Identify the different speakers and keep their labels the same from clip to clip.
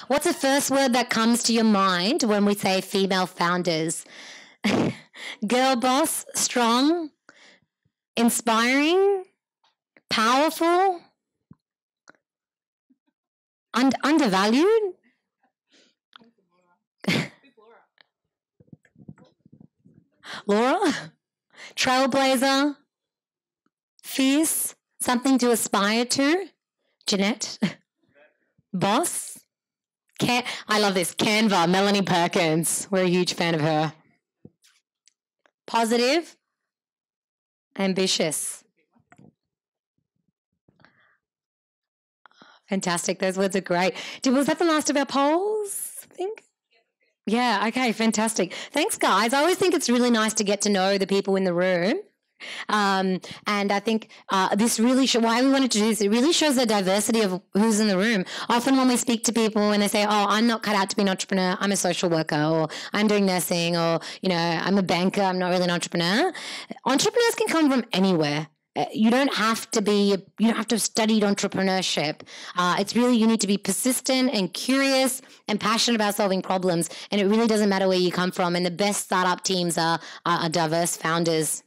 Speaker 1: What's the first word that comes to your mind when we say female founders? Girl boss, strong, inspiring, powerful, undervalued? Laura? Trailblazer? Fierce? Something to aspire to? Jeanette? Boss? I love this. Canva, Melanie Perkins. We're a huge fan of her. Positive? Ambitious? Fantastic. Those words are great. Was that the last of our polls, I think? Yeah, okay, fantastic. Thanks, guys. I always think it's really nice to get to know the people in the room. And I think this really why we wanted to do this, it really shows the diversity of who's in the room. Often when we speak to people and they say, oh, I'm not cut out to be an entrepreneur, I'm a social worker, or I'm doing nursing, or, I'm a banker, I'm not really an entrepreneur. Entrepreneurs can come from anywhere. You don't have to have studied entrepreneurship. It's really, you need to be persistent and curious and passionate about solving problems. And it really doesn't matter where you come from. And the best startup teams are diverse founders.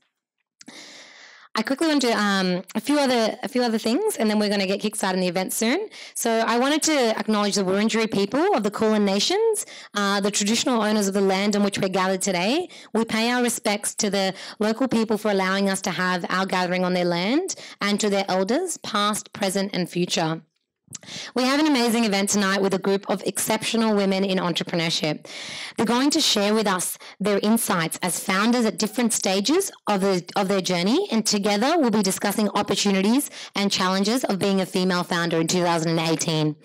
Speaker 1: I quickly want to a few other things, and then we're going to get kickstarted in the event soon. So I wanted to acknowledge the Wurundjeri people of the Kulin Nations, the traditional owners of the land on which we're gathered today. We pay our respects to the local people for allowing us to have our gathering on their land, and to their elders, past, present, and future. We have an amazing event tonight with a group of exceptional women in entrepreneurship. They're going to share with us their insights as founders at different stages of their journey, and together we'll be discussing opportunities and challenges of being a female founder in 2018.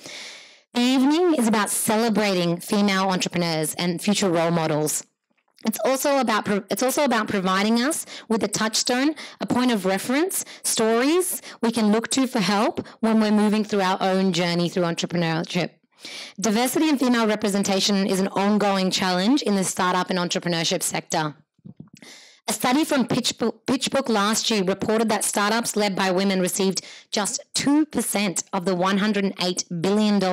Speaker 1: The evening is about celebrating female entrepreneurs and future role models. It's also about providing us with a touchstone, a point of reference, stories we can look to for help when we're moving through our own journey through entrepreneurship. Diversity and female representation is an ongoing challenge in the startup and entrepreneurship sector. A study from PitchBook last year reported that startups led by women received just 2% of the $108 billion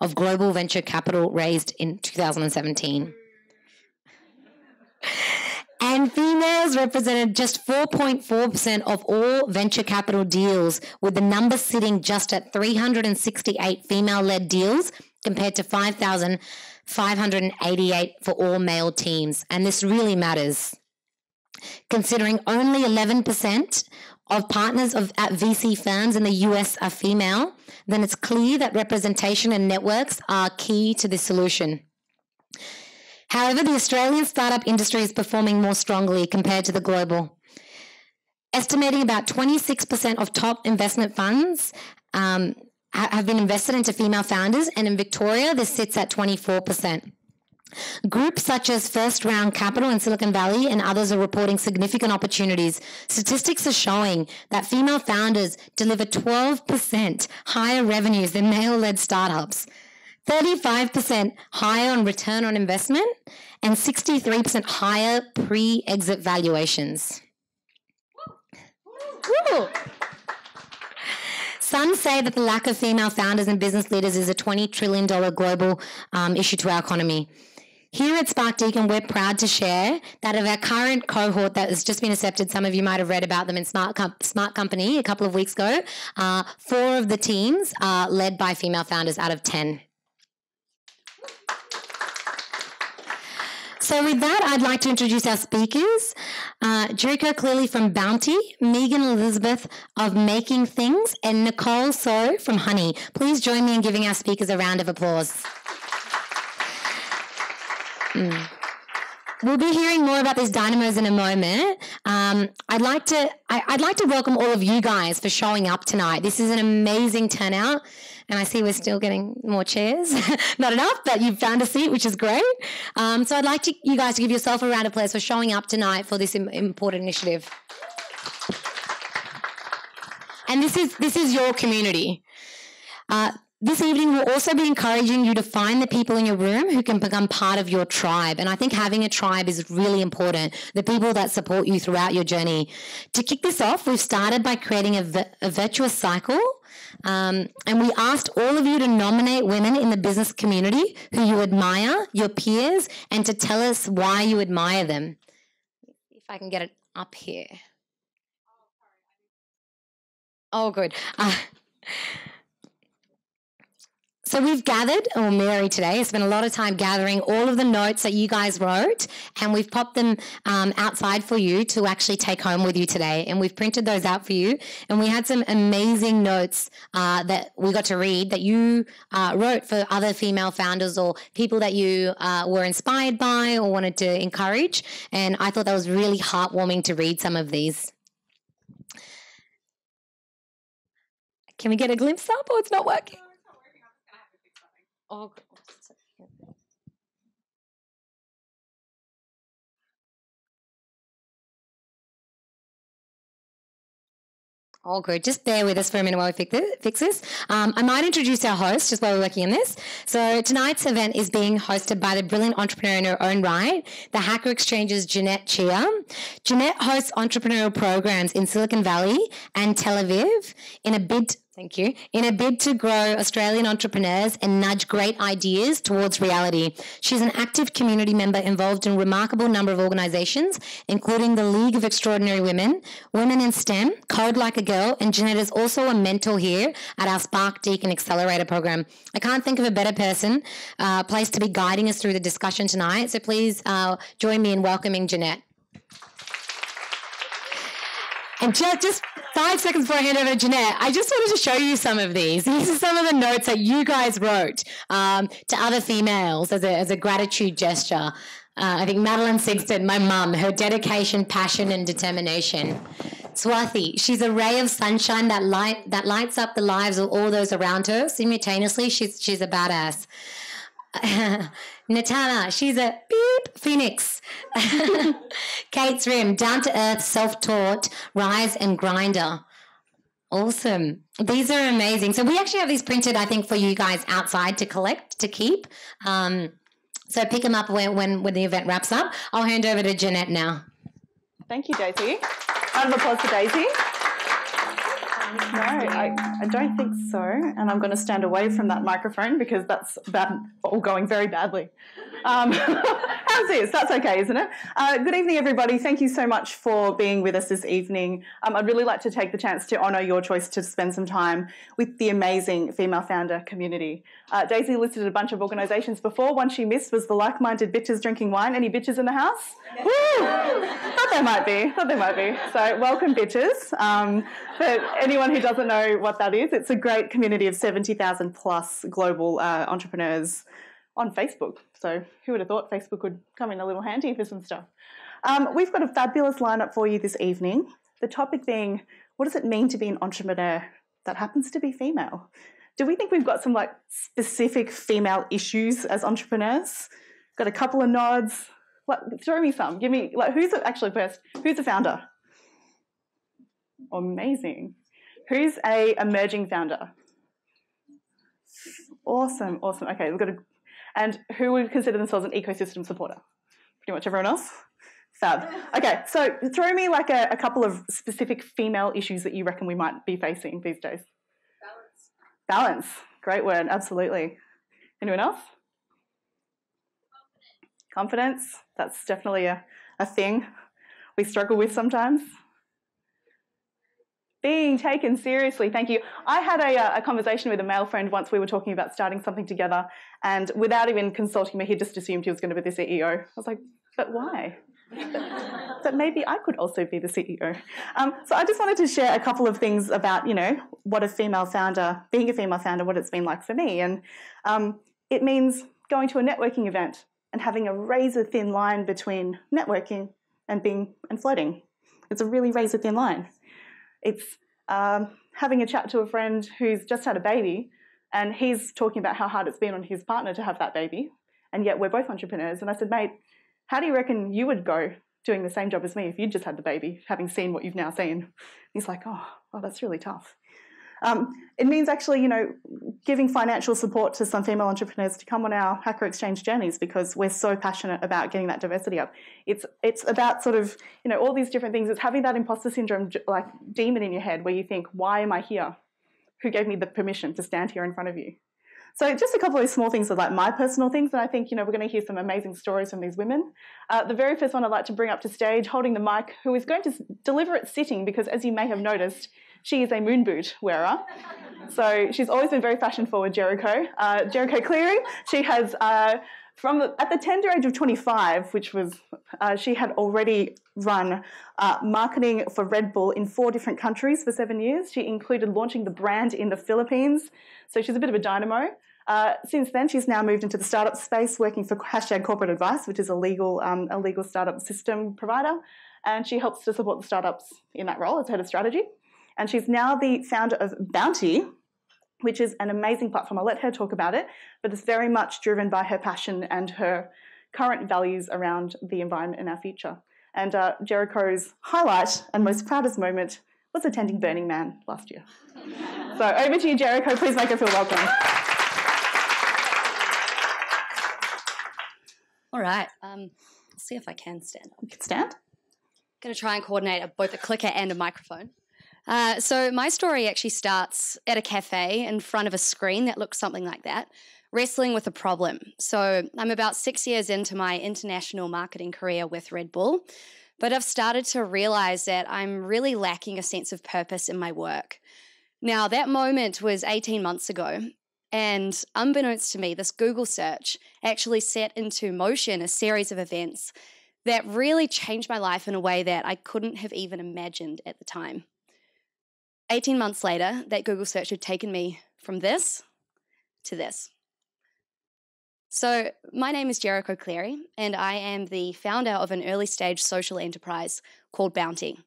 Speaker 1: of global venture capital raised in 2017. And females represented just 4.4% of all venture capital deals, with the number sitting just at 368 female-led deals compared to 5,588 for all male teams. And this really matters. Considering only 11% of partners at VC firms in the US are female, then it's clear that representation and networks are key to this solution. However, the Australian startup industry is performing more strongly compared to the global. Estimating about 26% of top investment funds have been invested into female founders, and in Victoria, this sits at 24%. Groups such as First Round Capital in Silicon Valley and others are reporting significant opportunities. Statistics are showing that female founders deliver 12% higher revenues than male-led startups, 35% higher on return on investment, and 63% higher pre-exit valuations. Woo. Some say that the lack of female founders and business leaders is a $20 trillion global issue to our economy. Here at Spark Deakin, we're proud to share that of our current cohort that has just been accepted, some of you might have read about them in Smart Company a couple of weeks ago, 4 of the teams are led by female founders out of 10. So with that, I'd like to introduce our speakers. Jericho Cleary from Bountie, Megan Elizabeth of Making Things, and Nicole So from Honey. Please join me in giving our speakers a round of applause. We'll be hearing more about these dynamos in a moment. I'd like to welcome all of you guys for showing up tonight. This is an amazing turnout, and I see we're still getting more chairs. Not enough, but you've found a seat, which is great. So I'd like you guys to give yourself a round of applause for showing up tonight for this important initiative. And this is your community. This evening, we'll also be encouraging you to find the people in your room who can become part of your tribe. And I think having a tribe is really important, the people that support you throughout your journey. To kick this off, we've started by creating a virtuous cycle And we asked all of you to nominate women in the business community who you admire, your peers, and to tell us why you admire them. If I can get it up here. Oh, good. So we've gathered, or Mary today has spent a lot of time gathering all of the notes that you guys wrote, and we've popped them outside for you to actually take home with you today. And we've printed those out for you. And we had some amazing notes that we got to read that you wrote for other female founders or people that you were inspired by or wanted to encourage. And I thought that was really heartwarming to read some of these. Can we get a glimpse up, or it's not working? Oh, all good. Just bear with us for a minute while we fix this. I might introduce our host just while we're working on this. So tonight's event is being hosted by the brilliant entrepreneur in her own right, the Hacker Exchange's Jeanette Cheah. Jeanette hosts entrepreneurial programs in Silicon Valley and Tel Aviv in a bid to grow Australian entrepreneurs and nudge great ideas towards reality. She's an active community member involved in a remarkable number of organisations, including the League of Extraordinary Women, Women in STEM, Code Like a Girl, and Jeanette is also a mentor here at our Spark Deakin Accelerator program. I can't think of a better place to be guiding us through the discussion tonight, so please join me in welcoming Jeanette. And just 5 seconds before I hand over to Jeanette, I just wanted to show you some of these. These are some of the notes that you guys wrote to other females as a gratitude gesture. I think Madeline Sigston, my mum, her dedication, passion and determination. Swathi, she's a ray of sunshine that lights up the lives of all those around her. Simultaneously, she's a badass. Natana, she's a beep phoenix. Kate's Rim, down-to-earth, self-taught, rise and grinder. Awesome. These are amazing. So we actually have these printed, I think, for you guys outside to collect, to keep. So pick them up when the event wraps up. I'll hand over to Jeanette now.
Speaker 2: Thank you, Daisy. Round of applause for Daisy. No, I don't think so. And I'm going to stand away from that microphone because that's all going very badly. How's this? That's okay, isn't it? Good evening, everybody. Thank you so much for being with us this evening. I'd really like to take the chance to honour your choice to spend some time with the amazing female founder community. Daisy listed a bunch of organisations before. One she missed was the Like-Minded Bitches Drinking Wine. Any bitches in the house? Woo! Thought there might be. So welcome, bitches. For anyone who doesn't know what that is, it's a great community of 70,000 plus global entrepreneurs on Facebook. So who would have thought Facebook would come in a little handy for some stuff. We've got a fabulous lineup for you this evening. The topic being, what does it mean to be an entrepreneur that happens to be female? Do we think we've got some specific female issues as entrepreneurs? Got a couple of nods. Throw me some. Give me who's a founder? Amazing. Who's a emerging founder? Awesome. Okay, we've got and who would consider themselves an ecosystem supporter? Pretty much everyone else? Fab. Okay, so throw me a couple of specific female issues that you reckon we might be facing these days. Balance. Great word, absolutely. Anyone else? Confidence. That's definitely a thing we struggle with sometimes. Being taken seriously, thank you. I had a conversation with a male friend once. We were talking about starting something together, and without even consulting me, he just assumed he was going to be the CEO. I was like, but why? But maybe I could also be the CEO. So I just wanted to share a couple of things about, what being a female founder, what it's been like for me. And it means going to a networking event and having a razor-thin line between networking and flirting. It's a really razor-thin line. It's having a chat to a friend who's just had a baby, and he's talking about how hard it's been on his partner to have that baby, and yet we're both entrepreneurs. And I said, mate, how do you reckon you would go doing the same job as me if you'd just had the baby, having seen what you've now seen? And he's like, oh, that's really tough. It means actually, giving financial support to some female entrepreneurs to come on our Hacker Exchange journeys, because we're so passionate about getting that diversity up. It's about sort of, all these different things. It's having that imposter syndrome, demon in your head where you think, why am I here? who gave me the permission to stand here in front of you. So just a couple of small things of like my personal things, and I think, we're going to hear some amazing stories from these women. The very first one I'd like to bring up to stage, holding the mic, who is going to deliver it sitting, because as you may have noticed, she is a moon boot wearer. So she's always been very fashion forward, Jericho. Jericho Cleary, she has, at the tender age of 25, which was, she had already run marketing for Red Bull in 4 different countries for 7 years. She included launching the brand in the Philippines. So she's a bit of a dynamo. Since then, she's now moved into the startup space, working for #Corporate Advice, which is a legal startup system provider. And she helps to support the startups in that role as head of strategy. And she's now the founder of Bountie, which is an amazing platform. I'll let her talk about it, but it's very much driven by her passion and her current values around the environment and our future. And Jericho's highlight and most proudest moment was attending Burning Man last year. So over to you, Jericho. Please make her feel welcome.
Speaker 3: All right. Let's see if I can stand up.
Speaker 2: You can stand.
Speaker 3: Going to try and coordinate both a clicker and a microphone. So my story actually starts at a cafe in front of a screen that looks something like that, wrestling with a problem. So I'm about 6 years into my international marketing career with Red Bull, but I've started to realize that I'm really lacking a sense of purpose in my work. Now, that moment was 18 months ago, and unbeknownst to me, this Google search actually set into motion a series of events that really changed my life in a way that I couldn't have even imagined at the time. 18 months later, that Google search had taken me from this to this. So my name is Jericho Cleary, and I am the founder of an early stage social enterprise called Bountie.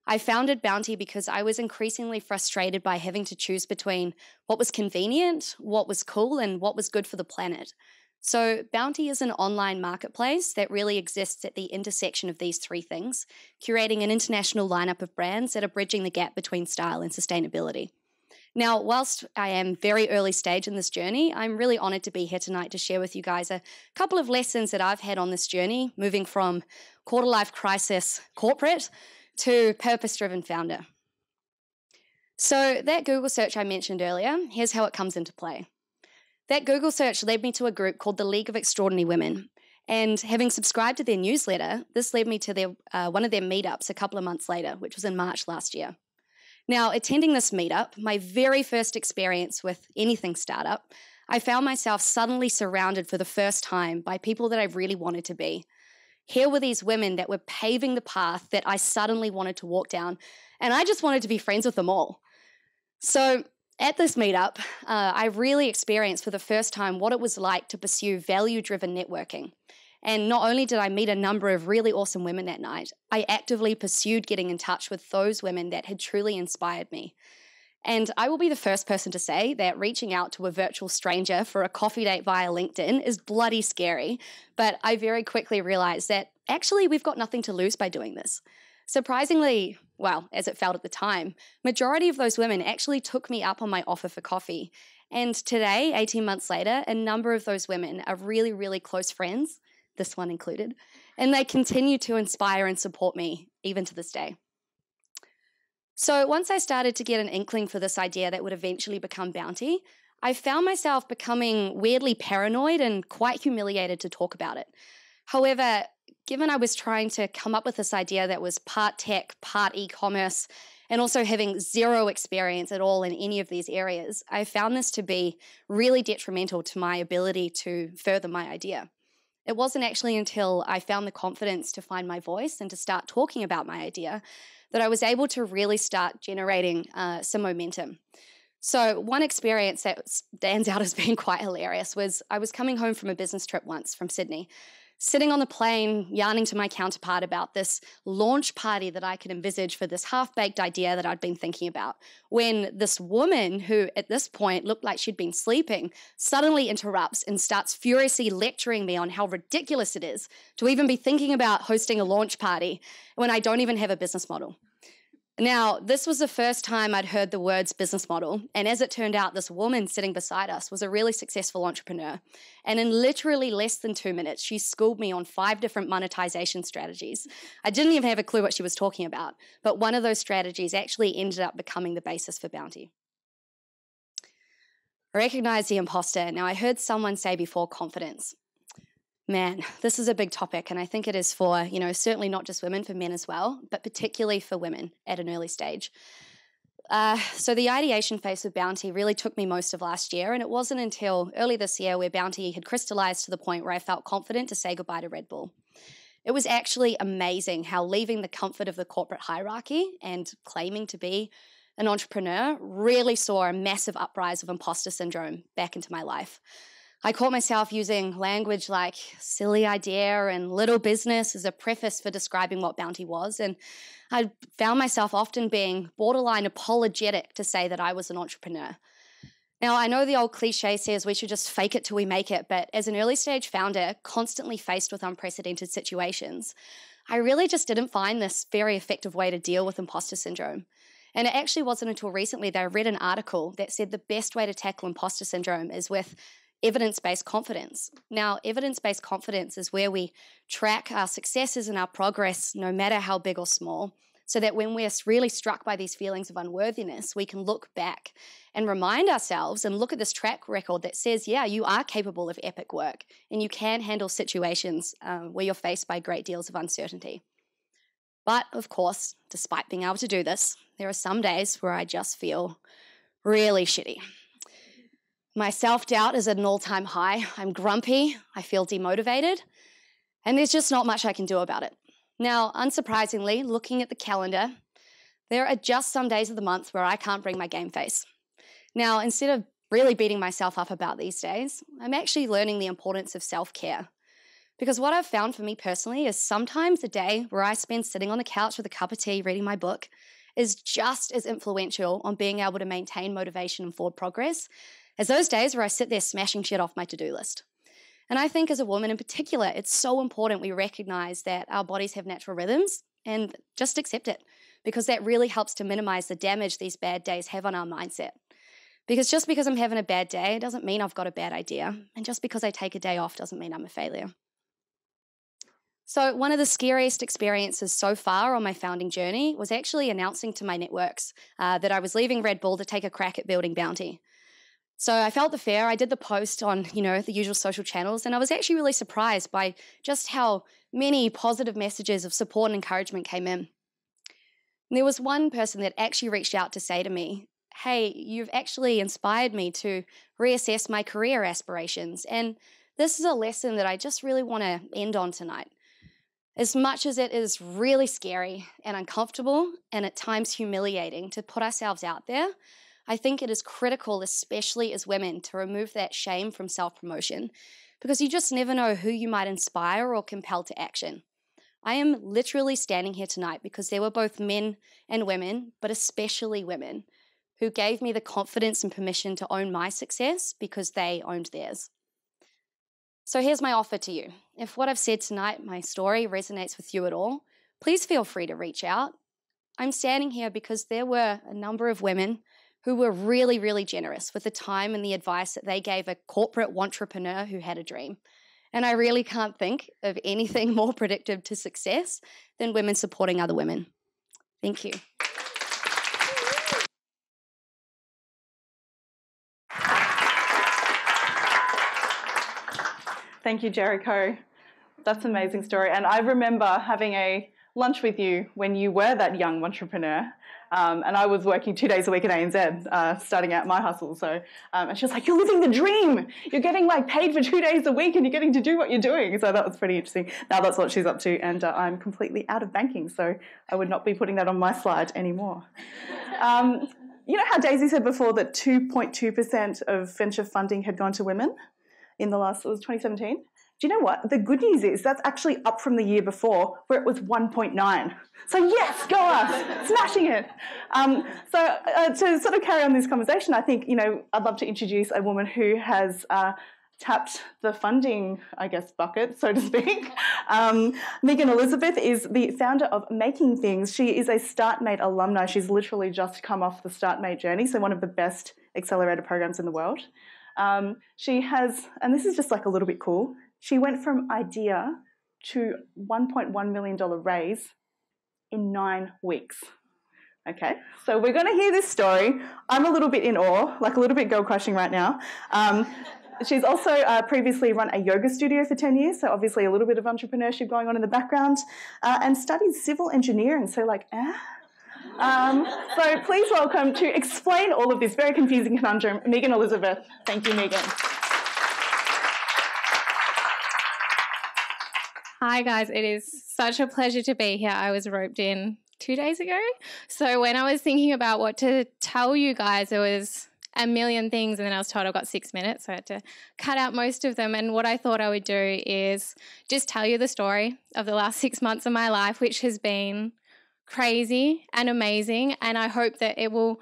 Speaker 3: I founded Bountie because I was increasingly frustrated by having to choose between what was convenient, what was cool, and what was good for the planet. So Bountie is an online marketplace that really exists at the intersection of these 3 things, curating an international lineup of brands that are bridging the gap between style and sustainability. Now, whilst I am very early stage in this journey, I'm really honoured to be here tonight to share with you guys a couple of lessons that I've had on this journey, moving from quarter-life crisis corporate to purpose-driven founder. So that Google search I mentioned earlier, here's how it comes into play. That Google search led me to a group called the League of Extraordinary Women. And having subscribed to their newsletter, this led me to one of their meetups a couple of months later, which was in March last year. Now, attending this meetup, my very first experience with anything startup, I found myself suddenly surrounded for the first time by people that I really wanted to be. Here were these women that were paving the path that I suddenly wanted to walk down, and I just wanted to be friends with them all. So at this meetup, I really experienced for the first time what it was like to pursue value-driven networking. And not only did I meet a number of really awesome women that night, I actively pursued getting in touch with those women that had truly inspired me. And I will be the first person to say that reaching out to a virtual stranger for a coffee date via LinkedIn is bloody scary, but I very quickly realized that actually we've got nothing to lose by doing this. Surprisingly, well, as it felt at the time, majority of those women actually took me up on my offer for coffee. And today, 18 months later, a number of those women are really, really close friends, this one included, and they continue to inspire and support me even to this day. So once I started to get an inkling for this idea that would eventually become Bountie, I found myself becoming weirdly paranoid and quite humiliated to talk about it. However, given I was trying to come up with this idea that was part tech, part e-commerce, and also having zero experience at all in any of these areas, I found this to be really detrimental to my ability to further my idea. It wasn't actually until I found the confidence to find my voice and to start talking about my idea that I was able to really start generating some momentum. So one experience that stands out as being quite hilarious was I was coming home from a business trip once from Sydney, sitting on the plane, yarning to my counterpart about this launch party that I could envisage for this half-baked idea that I'd been thinking about, when this woman, who at this point looked like she'd been sleeping, suddenly interrupts and starts furiously lecturing me on how ridiculous it is to even be thinking about hosting a launch party when I don't even have a business model. Now, this was the first time I'd heard the words business model, and as it turned out, this woman sitting beside us was a really successful entrepreneur. And in literally less than 2 minutes, she schooled me on 5 different monetization strategies. I didn't even have a clue what she was talking about, but one of those strategies actually ended up becoming the basis for Bountie. Recognize the imposter. Now, I heard someone say before confidence. Man, this is a big topic, and I think it is for, certainly not just women, for men as well, but particularly for women at an early stage. So the ideation phase with Bountie really took me most of last year, and it wasn't until early this year where Bountie had crystallized to the point where I felt confident to say goodbye to Red Bull. It was actually amazing how leaving the comfort of the corporate hierarchy and claiming to be an entrepreneur really saw a massive uprise of imposter syndrome back into my life. I caught myself using language like silly idea and little business as a preface for describing what Bountie was, and I found myself often being borderline apologetic to say that I was an entrepreneur. Now, I know the old cliche says we should just fake it till we make it, but as an early stage founder, constantly faced with unprecedented situations, I really just didn't find this very effective way to deal with imposter syndrome. And it actually wasn't until recently that I read an article that said the best way to tackle imposter syndrome is with evidence-based confidence. Now, evidence-based confidence is where we track our successes and our progress, no matter how big or small, so that when we're really struck by these feelings of unworthiness, we can look back and remind ourselves and look at this track record that says, yeah, you are capable of epic work and you can handle situations where you're faced by great deals of uncertainty. But, of course, despite being able to do this, there are some days where I just feel really shitty. My self-doubt is at an all-time high. I'm grumpy, I feel demotivated, and there's just not much I can do about it. Now, unsurprisingly, looking at the calendar, there are just some days of the month where I can't bring my game face. Now, instead of really beating myself up about these days, I'm actually learning the importance of self-care. Because what I've found for me personally is sometimes a day where I spend sitting on the couch with a cup of tea reading my book is just as influential on being able to maintain motivation and forward progress as those days where I sit there smashing shit off my to-do list. And I think as a woman in particular, it's so important we recognize that our bodies have natural rhythms and just accept it, because that really helps to minimize the damage these bad days have on our mindset. Because just because I'm having a bad day doesn't mean I've got a bad idea. And just because I take a day off doesn't mean I'm a failure. So one of the scariest experiences so far on my founding journey was actually announcing to my networks that I was leaving Red Bull to take a crack at building Bountie. So I felt the fear. I did the post on, the usual social channels, and I was actually really surprised by just how many positive messages of support and encouragement came in. And there was one person that actually reached out to say to me, hey, you've actually inspired me to reassess my career aspirations. And this is a lesson that I just really want to end on tonight. As much as it is really scary and uncomfortable and at times humiliating to put ourselves out there, I think it is critical, especially as women, to remove that shame from self-promotion, because you just never know who you might inspire or compel to action. I am literally standing here tonight because there were both men and women, but especially women, who gave me the confidence and permission to own my success because they owned theirs. So here's my offer to you. If what I've said tonight, my story, resonates with you at all, please feel free to reach out. I'm standing here because there were a number of women who were really, really generous with the time and the advice that they gave a corporate entrepreneur who had a dream. And I really can't think of anything more predictive to success than women supporting other women. Thank you.
Speaker 2: Thank you, Jericho. That's an amazing story. And I remember having a lunch with you when you were that young entrepreneur. And I was working 2 days a week at ANZ, starting out my hustle. So, and she was like, you're living the dream. You're getting paid for 2 days a week and you're getting to do what you're doing. So that was pretty interesting. Now that's what she's up to. And I'm completely out of banking. So I would not be putting that on my slide anymore. You know how Daisy said before that 2.2% of venture funding had gone to women in the last, it was 2017? Do you know what? The good news is that's actually up from the year before where it was 1.9. So yes, go us, smashing it. To sort of carry on this conversation, I think, I'd love to introduce a woman who has tapped the funding, bucket, so to speak. Megan Elizabeth is the founder of Making Things. She is a StartMate alumni. She's literally just come off the StartMate journey, so one of the best accelerator programs in the world. She has, and this is just a little bit cool, she went from idea to $1.1 million raise in 9 weeks. Okay, so we're going to hear this story. I'm a little bit in awe, like a little bit girl-crushing right now. She's also previously run a yoga studio for 10 years, so obviously a little bit of entrepreneurship going on in the background, and studied civil engineering, so like, So please welcome, to explain all of this very confusing conundrum, Megan Elizabeth. Thank you, Megan.
Speaker 4: Hi guys, it is such a pleasure to be here. I was roped in 2 days ago. So when I was thinking about what to tell you guys, there was a million things, and then I was told I've got 6 minutes, so I had to cut out most of them. And what I thought I would do is just tell you the story of the last 6 months of my life, which has been crazy and amazing. And I hope that it will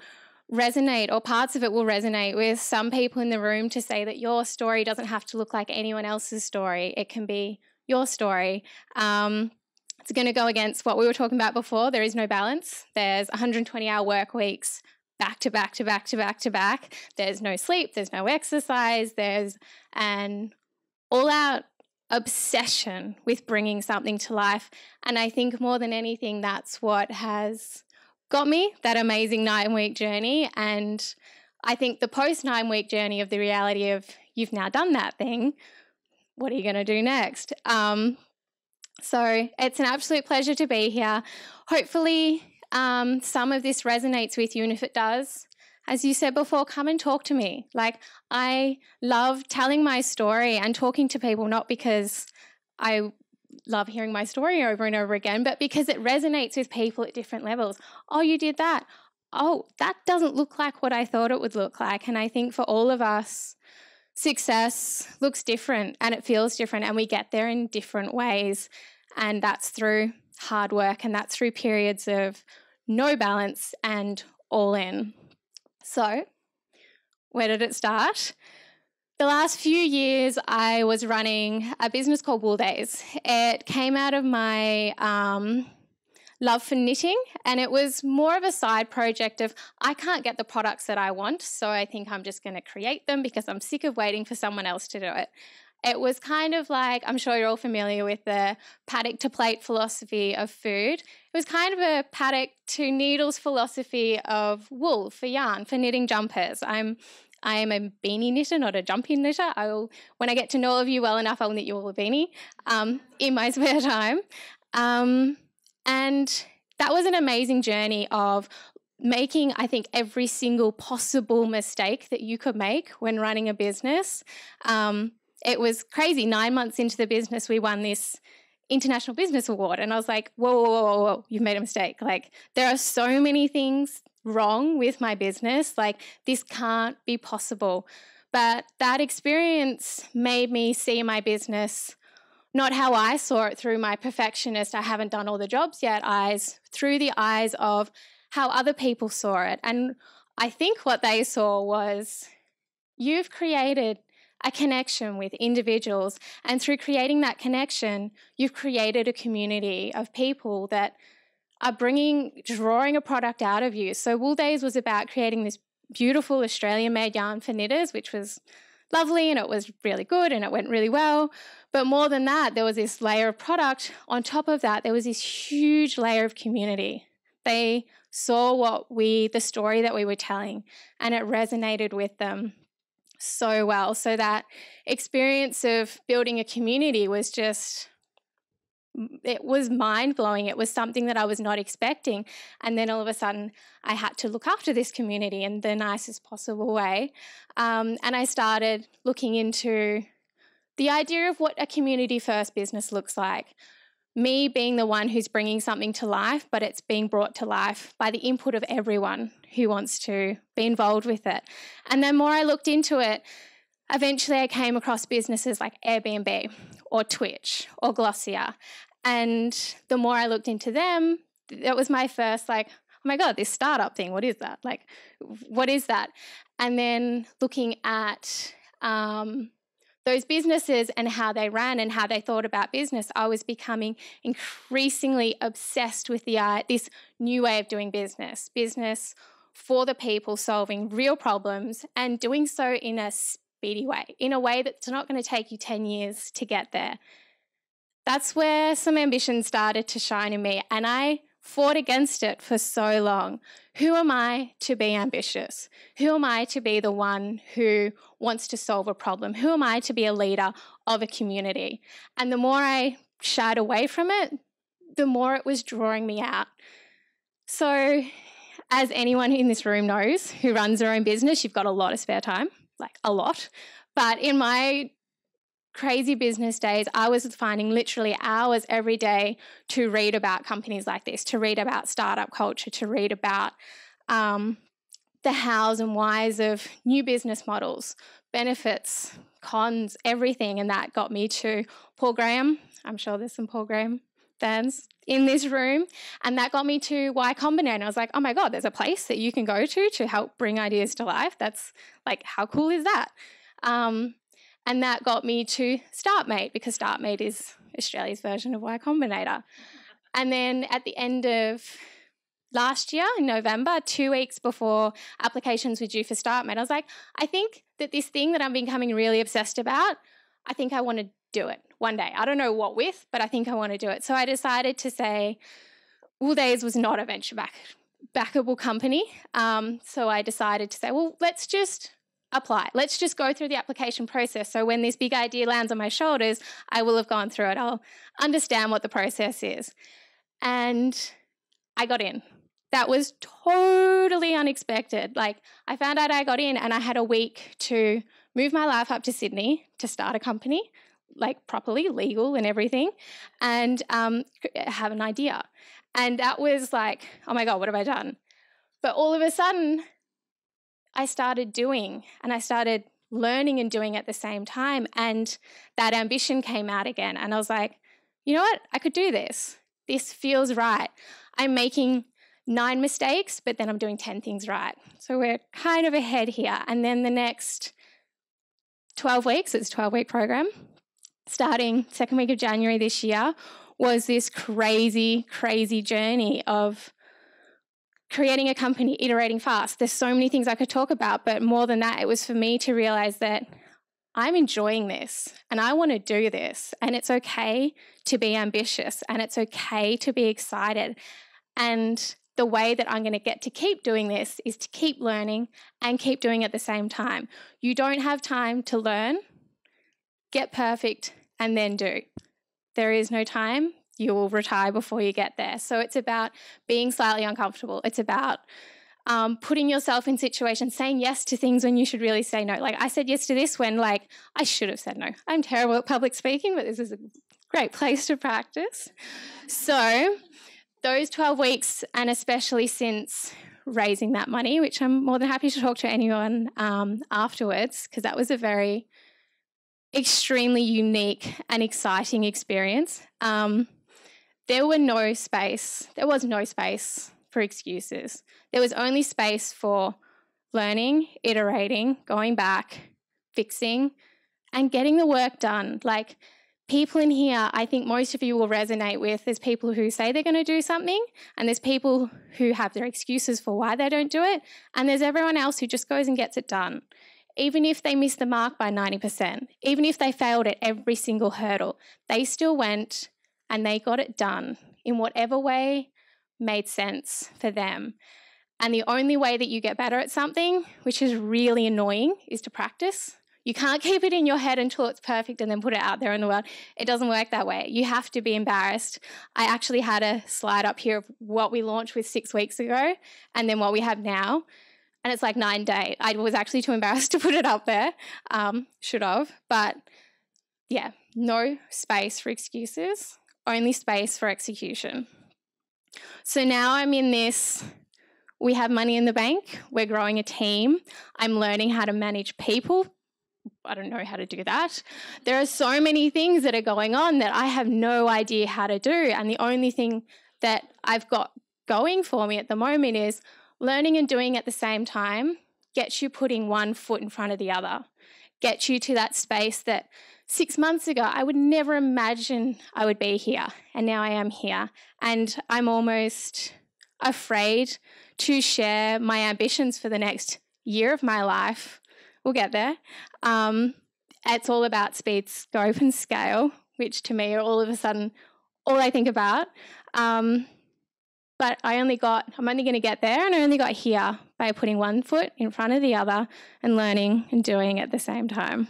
Speaker 4: resonate, or parts of it will resonate with some people in the room, to say that your story doesn't have to look like anyone else's story. It can be your story. It's going to go against what we were talking about before. There is no balance. There's 120-hour work weeks back to back to back to back to back. There's no sleep. There's no exercise. There's an all-out obsession with bringing something to life. And I think more than anything, that's what has got me, that amazing 9-week journey. And I think the post-9-week journey of the reality of you've now done that thing, what are you going to do next? So it's an absolute pleasure to be here. Hopefully some of this resonates with you, and if it does, as you said before, come and talk to me. Like, I love telling my story and talking to people, not because I love hearing my story over and over again, but because it resonates with people at different levels. Oh, you did that. Oh, that doesn't look like what I thought it would look like. And I think for all of us, success looks different and it feels different, and we get there in different ways. And that's through hard work, and that's through periods of no balance and all in. So where did it start? The last few years I was running a business called Wool Days. It came out of my love for knitting, and it was more of a side project of, I can't get the products that I want, so I think I'm just going to create them because I'm sick of waiting for someone else to do it. It was kind of like, I'm sure you're all familiar with the paddock to plate philosophy of food. It was kind of a paddock to needles philosophy of wool for yarn, for knitting jumpers. I am a beanie knitter, not a jumpy knitter. When I get to know all of you well enough, I'll knit you all a beanie in my spare time. And that was an amazing journey of making, I think, every single possible mistake that you could make when running a business. It was crazy. 9 months into the business, we won this International Business Award. And I was like, whoa, you've made a mistake. Like, there are so many things wrong with my business. Like, this can't be possible. But that experience made me see my business not how I saw it through my perfectionist, I haven't done all the jobs yet eyes, through the eyes of how other people saw it. And I think what they saw was, you've created a connection with individuals, and through creating that connection, you've created a community of people that are drawing a product out of you. So Wool Days was about creating this beautiful Australian-made yarn for knitters, which was lovely, and it was really good, and it went really well. But more than that, there was this layer of product. On top of that, there was this huge layer of community. They saw the story that we were telling, and it resonated with them so well. So that experience of building a community was it was mind-blowing. It was something that I was not expecting. And then all of a sudden, I had to look after this community in the nicest possible way. And I started looking into the idea of what a community-first business looks like. Me being the one who's bringing something to life, but it's being brought to life by the input of everyone who wants to be involved with it. And the more I looked into it, eventually I came across businesses like Airbnb or Twitch or Glossier. And the more I looked into them, that was my first oh my God, this startup thing, what is that? What is that? And then looking at those businesses and how they ran and how they thought about business, I was becoming increasingly obsessed with this new way of doing business for the people, solving real problems and doing so in a speedy way, in a way that's not going to take you 10 years to get there. That's where some ambition started to shine in me, and I fought against it for so long. Who am I to be ambitious? Who am I to be the one who wants to solve a problem? Who am I to be a leader of a community? And the more I shied away from it, the more it was drawing me out. So as anyone in this room knows who runs their own business, you've got a lot of spare time, like a lot. But in my crazy business days, I was finding literally hours every day to read about companies like this, to read about startup culture, to read about the hows and whys of new business models, benefits, cons, everything. And that got me to Paul Graham. I'm sure there's some Paul Graham fans in this room. And that got me to Y Combinator. I was like, oh my God, there's a place that you can go to help bring ideas to life. That's like, how cool is that? And that got me to StartMate, because StartMate is Australia's version of Y Combinator. And then at the end of last year, in November, 2 weeks before applications were due for StartMate, I was like, I think that this thing that I'm becoming really obsessed about, I think I want to do it one day. I don't know what with, but I think I want to do it. So I decided to say, Wool Days was not a venture-backable company. So I decided to say, well, let's just apply. Let's just go through the application process. So when this big idea lands on my shoulders, I will have gone through it. I'll understand what the process is. And I got in. That was totally unexpected. Like, I found out I got in and I had a week to move my life up to Sydney to start a company, like properly, legal and everything, and have an idea. And that was like, oh my God, what have I done? But all of a sudden, I started doing, and I started learning and doing at the same time. And that ambition came out again. And I was like, you know what? I could do this. This feels right. I'm making 9 mistakes, but then I'm doing 10 things right. So we're kind of ahead here. And then the next 12 weeks, it's a 12-week program, starting second week of January this year, was this crazy, crazy journey of creating a company, iterating fast. There's so many things I could talk about, but more than that, it was for me to realize that I'm enjoying this and I want to do this, and it's okay to be ambitious and it's okay to be excited. And the way that I'm going to get to keep doing this is to keep learning and keep doing it at the same time. You don't have time to learn, get perfect, and then do. There is no time. You will retire before you get there. So it's about being slightly uncomfortable. It's about putting yourself in situations, saying yes to things when you should really say no. Like, I said yes to this when, like, I should have said no. I'm terrible at public speaking, but this is a great place to practice. So those 12 weeks, and especially since raising that money, which I'm more than happy to talk to anyone afterwards, because that was a very extremely unique and exciting experience. There was no space for excuses. There was only space for learning, iterating, going back, fixing, and getting the work done. Like, people in here, I think most of you will resonate with, there's people who say they're going to do something, and there's people who have their excuses for why they don't do it, and there's everyone else who just goes and gets it done. Even if they missed the mark by 90%, even if they failed at every single hurdle, they still went and they got it done in whatever way made sense for them. And the only way that you get better at something, which is really annoying, is to practice. You can't keep it in your head until it's perfect and then put it out there in the world. It doesn't work that way. You have to be embarrassed. I actually had a slide up here of what we launched with 6 weeks ago and then what we have now. And it's like 9 days. I was actually too embarrassed to put it up there. Should have. But yeah, no space for excuses, only space for execution. So now I'm in this, we have money in the bank, we're growing a team, I'm learning how to manage people. I don't know how to do that. There are so many things that are going on that I have no idea how to do. And the only thing that I've got going for me at the moment is learning and doing at the same time gets you putting one foot in front of the other, gets you to that space that 6 months ago I would never imagine I would be here, and now I am here. And I'm almost afraid to share my ambitions for the next year of my life. We'll get there. It's all about speed, scope and scale, which to me are all of a sudden all I think about. But I'm only going to get there, and I only got here by putting one foot in front of the other and learning and doing at the same time.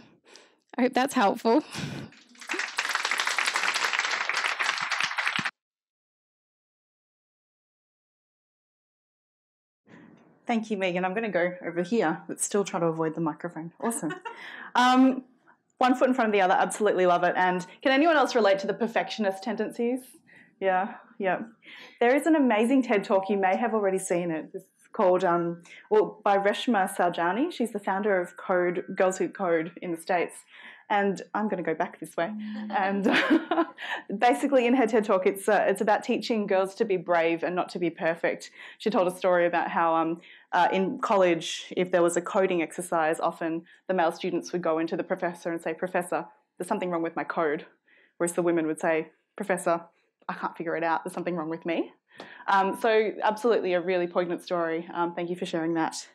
Speaker 4: I hope that's helpful.
Speaker 2: Thank you, Megan. I'm going to go over here, but still try to avoid the microphone. Awesome. One foot in front of the other, absolutely love it. And can anyone else relate to the perfectionist tendencies? Yeah. There is an amazing TED Talk, you may have already seen it. It's called, by Reshma Saujani. She's the founder of Girls Who Code in the States. And I'm going to go back this way. And basically in her TED Talk, it's about teaching girls to be brave and not to be perfect. She told a story about how in college, if there was a coding exercise, often the male students would go into the professor and say, "Professor, there's something wrong with my code." Whereas the women would say, "Professor, I can't figure it out. There's something wrong with me." So absolutely a really poignant story. Thank you for sharing that.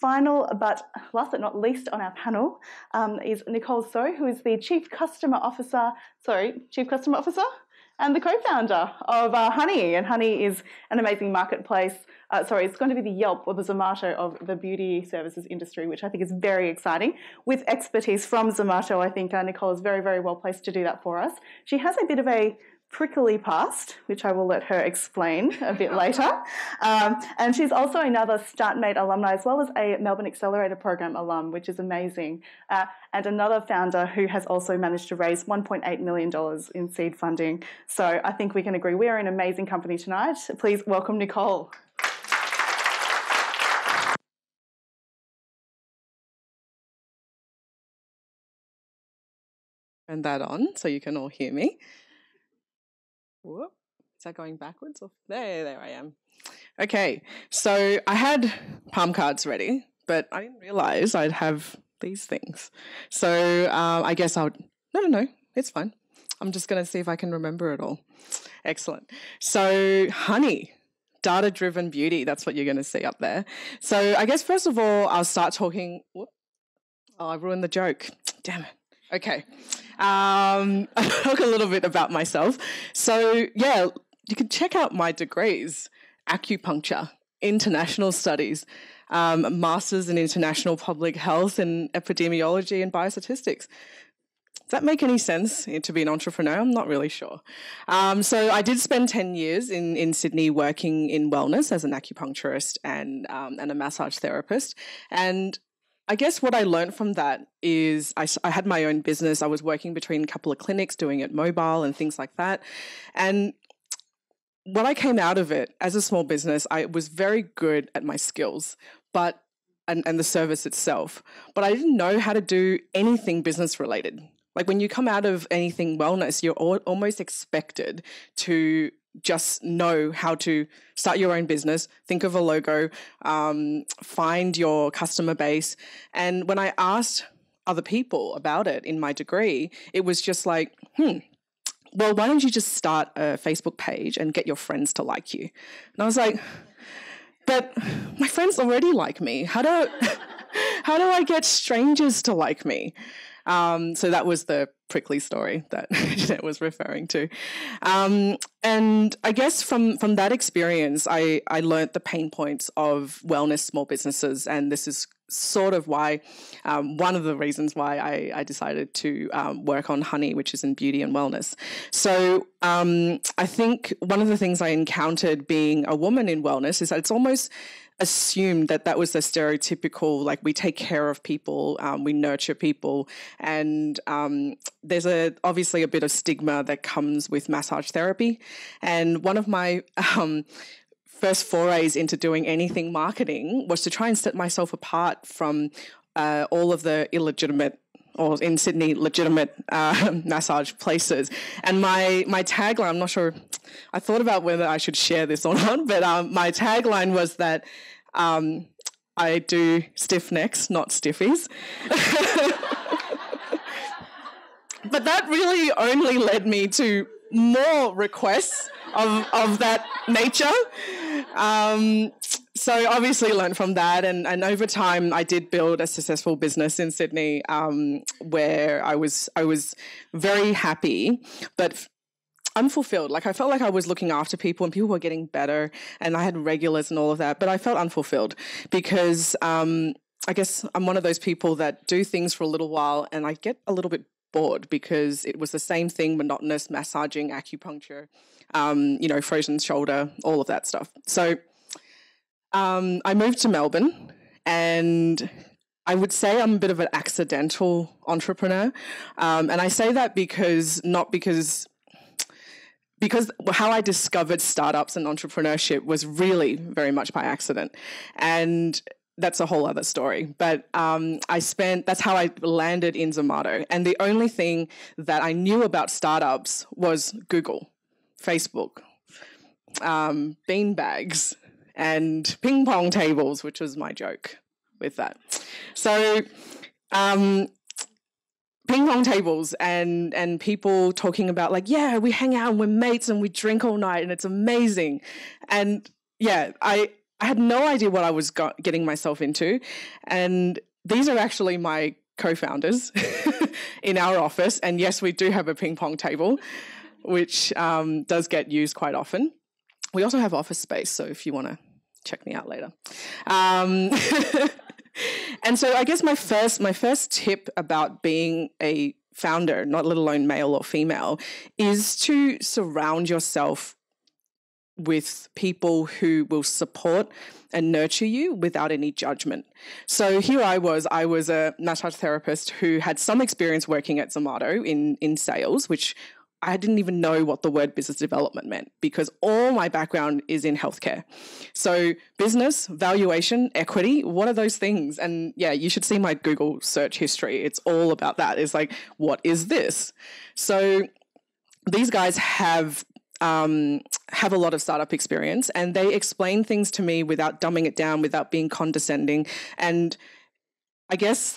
Speaker 2: Final, but last but not least on our panel is Nicole So, who is the Chief Customer Officer and the co-founder of Honey. And Honey is an amazing marketplace. It's going to be the Yelp or the Zomato of the beauty services industry, which I think is very exciting. With expertise from Zomato, I think Nicole is very, very well placed to do that for us. She has a bit of a prickly past, which I will let her explain a bit later. And she's also another StartMate alumni, as well as a Melbourne Accelerator Program alum, which is amazing. And another founder who has also managed to raise $1.8 million in seed funding. So I think we can agree we are an amazing company tonight. Please welcome Nicole.
Speaker 5: Turn that on so you can all hear me. Whoop. Is that going backwards? There I am. Okay, so I had palm cards ready, but I didn't realise I'd have these things. So I guess no, it's fine. I'm just going to see if I can remember it all. Excellent. So Honey, data-driven beauty, that's what you're going to see up there. So I guess first of all, I'll start talking. Whoop. Oh, I ruined the joke. Damn it. Okay. I'll talk a little bit about myself. So, yeah, you can check out my degrees: acupuncture, international studies, masters in international public health and epidemiology and biostatistics. Does that make any sense to be an entrepreneur? I'm not really sure. So I did spend 10 years in Sydney working in wellness as an acupuncturist and a massage therapist. And I guess what I learned from that is I had my own business. I was working between a couple of clinics, doing it mobile and things like that. And what I came out of it as a small business, I was very good at my skills, and the service itself. But I didn't know how to do anything business related. Like when you come out of anything wellness, you're almost expected to just know how to start your own business, think of a logo, find your customer base. And when I asked other people about it in my degree, it was just like, well, why don't you just start a Facebook page and get your friends to like you? And I was like, but my friends already like me. How do I get strangers to like me? So that was the prickly story that Jeanette was referring to. And I guess from that experience, I learnt the pain points of wellness small businesses. And this is sort of why, one of the reasons why I decided to work on Honey, which is in beauty and wellness. So I think one of the things I encountered being a woman in wellness is that it's almost assumed that was the stereotypical, like we take care of people, we nurture people, and there's obviously a bit of stigma that comes with massage therapy. And one of my first forays into doing anything marketing was to try and set myself apart from all of the illegitimate, or in Sydney, legitimate massage places. And my tagline, I'm not sure, I thought about whether I should share this or not, but my tagline was that I do stiff necks, not stiffies. But that really only led me to more requests of that nature. So obviously learned from that, and over time I did build a successful business in Sydney where I was very happy, but unfulfilled. Like I felt like I was looking after people and people were getting better and I had regulars and all of that, but I felt unfulfilled because I guess I'm one of those people that do things for a little while and I get a little bit bored because it was the same thing, monotonous, massaging, acupuncture, frozen shoulder, all of that stuff. So I moved to Melbourne, and I would say I'm a bit of an accidental entrepreneur. And I say that because how I discovered startups and entrepreneurship was really very much by accident. And that's a whole other story. But that's how I landed in Zomato. And the only thing that I knew about startups was Google, Facebook, bean bags, and ping pong tables, which was my joke with that. So ping pong tables and people talking about like, yeah, we hang out and we're mates and we drink all night and it's amazing. And yeah, I had no idea what I was getting myself into. And these are actually my co-founders in our office. And yes, we do have a ping pong table, which does get used quite often. We also have office space, so if you want to check me out later. And so I guess my first tip about being a founder, not let alone male or female, is to surround yourself with people who will support and nurture you without any judgment. So here I was a massage therapist who had some experience working at Zomato in sales, which I didn't even know what the word business development meant because all my background is in healthcare. So business, valuation, equity, what are those things? And yeah, you should see my Google search history. It's all about that. It's like, what is this? So these guys have a lot of startup experience and they explain things to me without dumbing it down, without being condescending. And I guess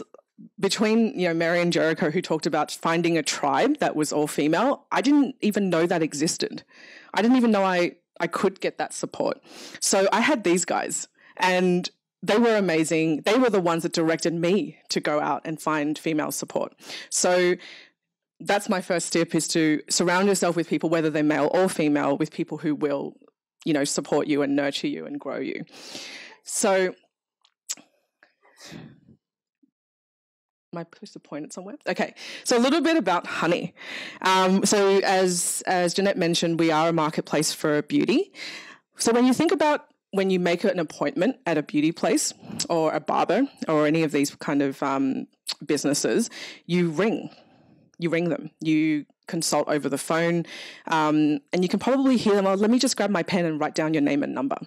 Speaker 5: between, Mary and Jericho, who talked about finding a tribe that was all female, I didn't even know that existed. I didn't even know I could get that support. So I had these guys and they were amazing. They were the ones that directed me to go out and find female support. So that's my first tip, is to surround yourself with people, whether they're male or female, with people who will, support you and nurture you and grow you. So am I supposed to point it somewhere? Okay, so a little bit about Honey. So as Jeanette mentioned, we are a marketplace for beauty. So when you think about when you make an appointment at a beauty place or a barber or any of these kind of businesses, you ring them. You consult over the phone and you can probably hear them, let me just grab my pen and write down your name and number.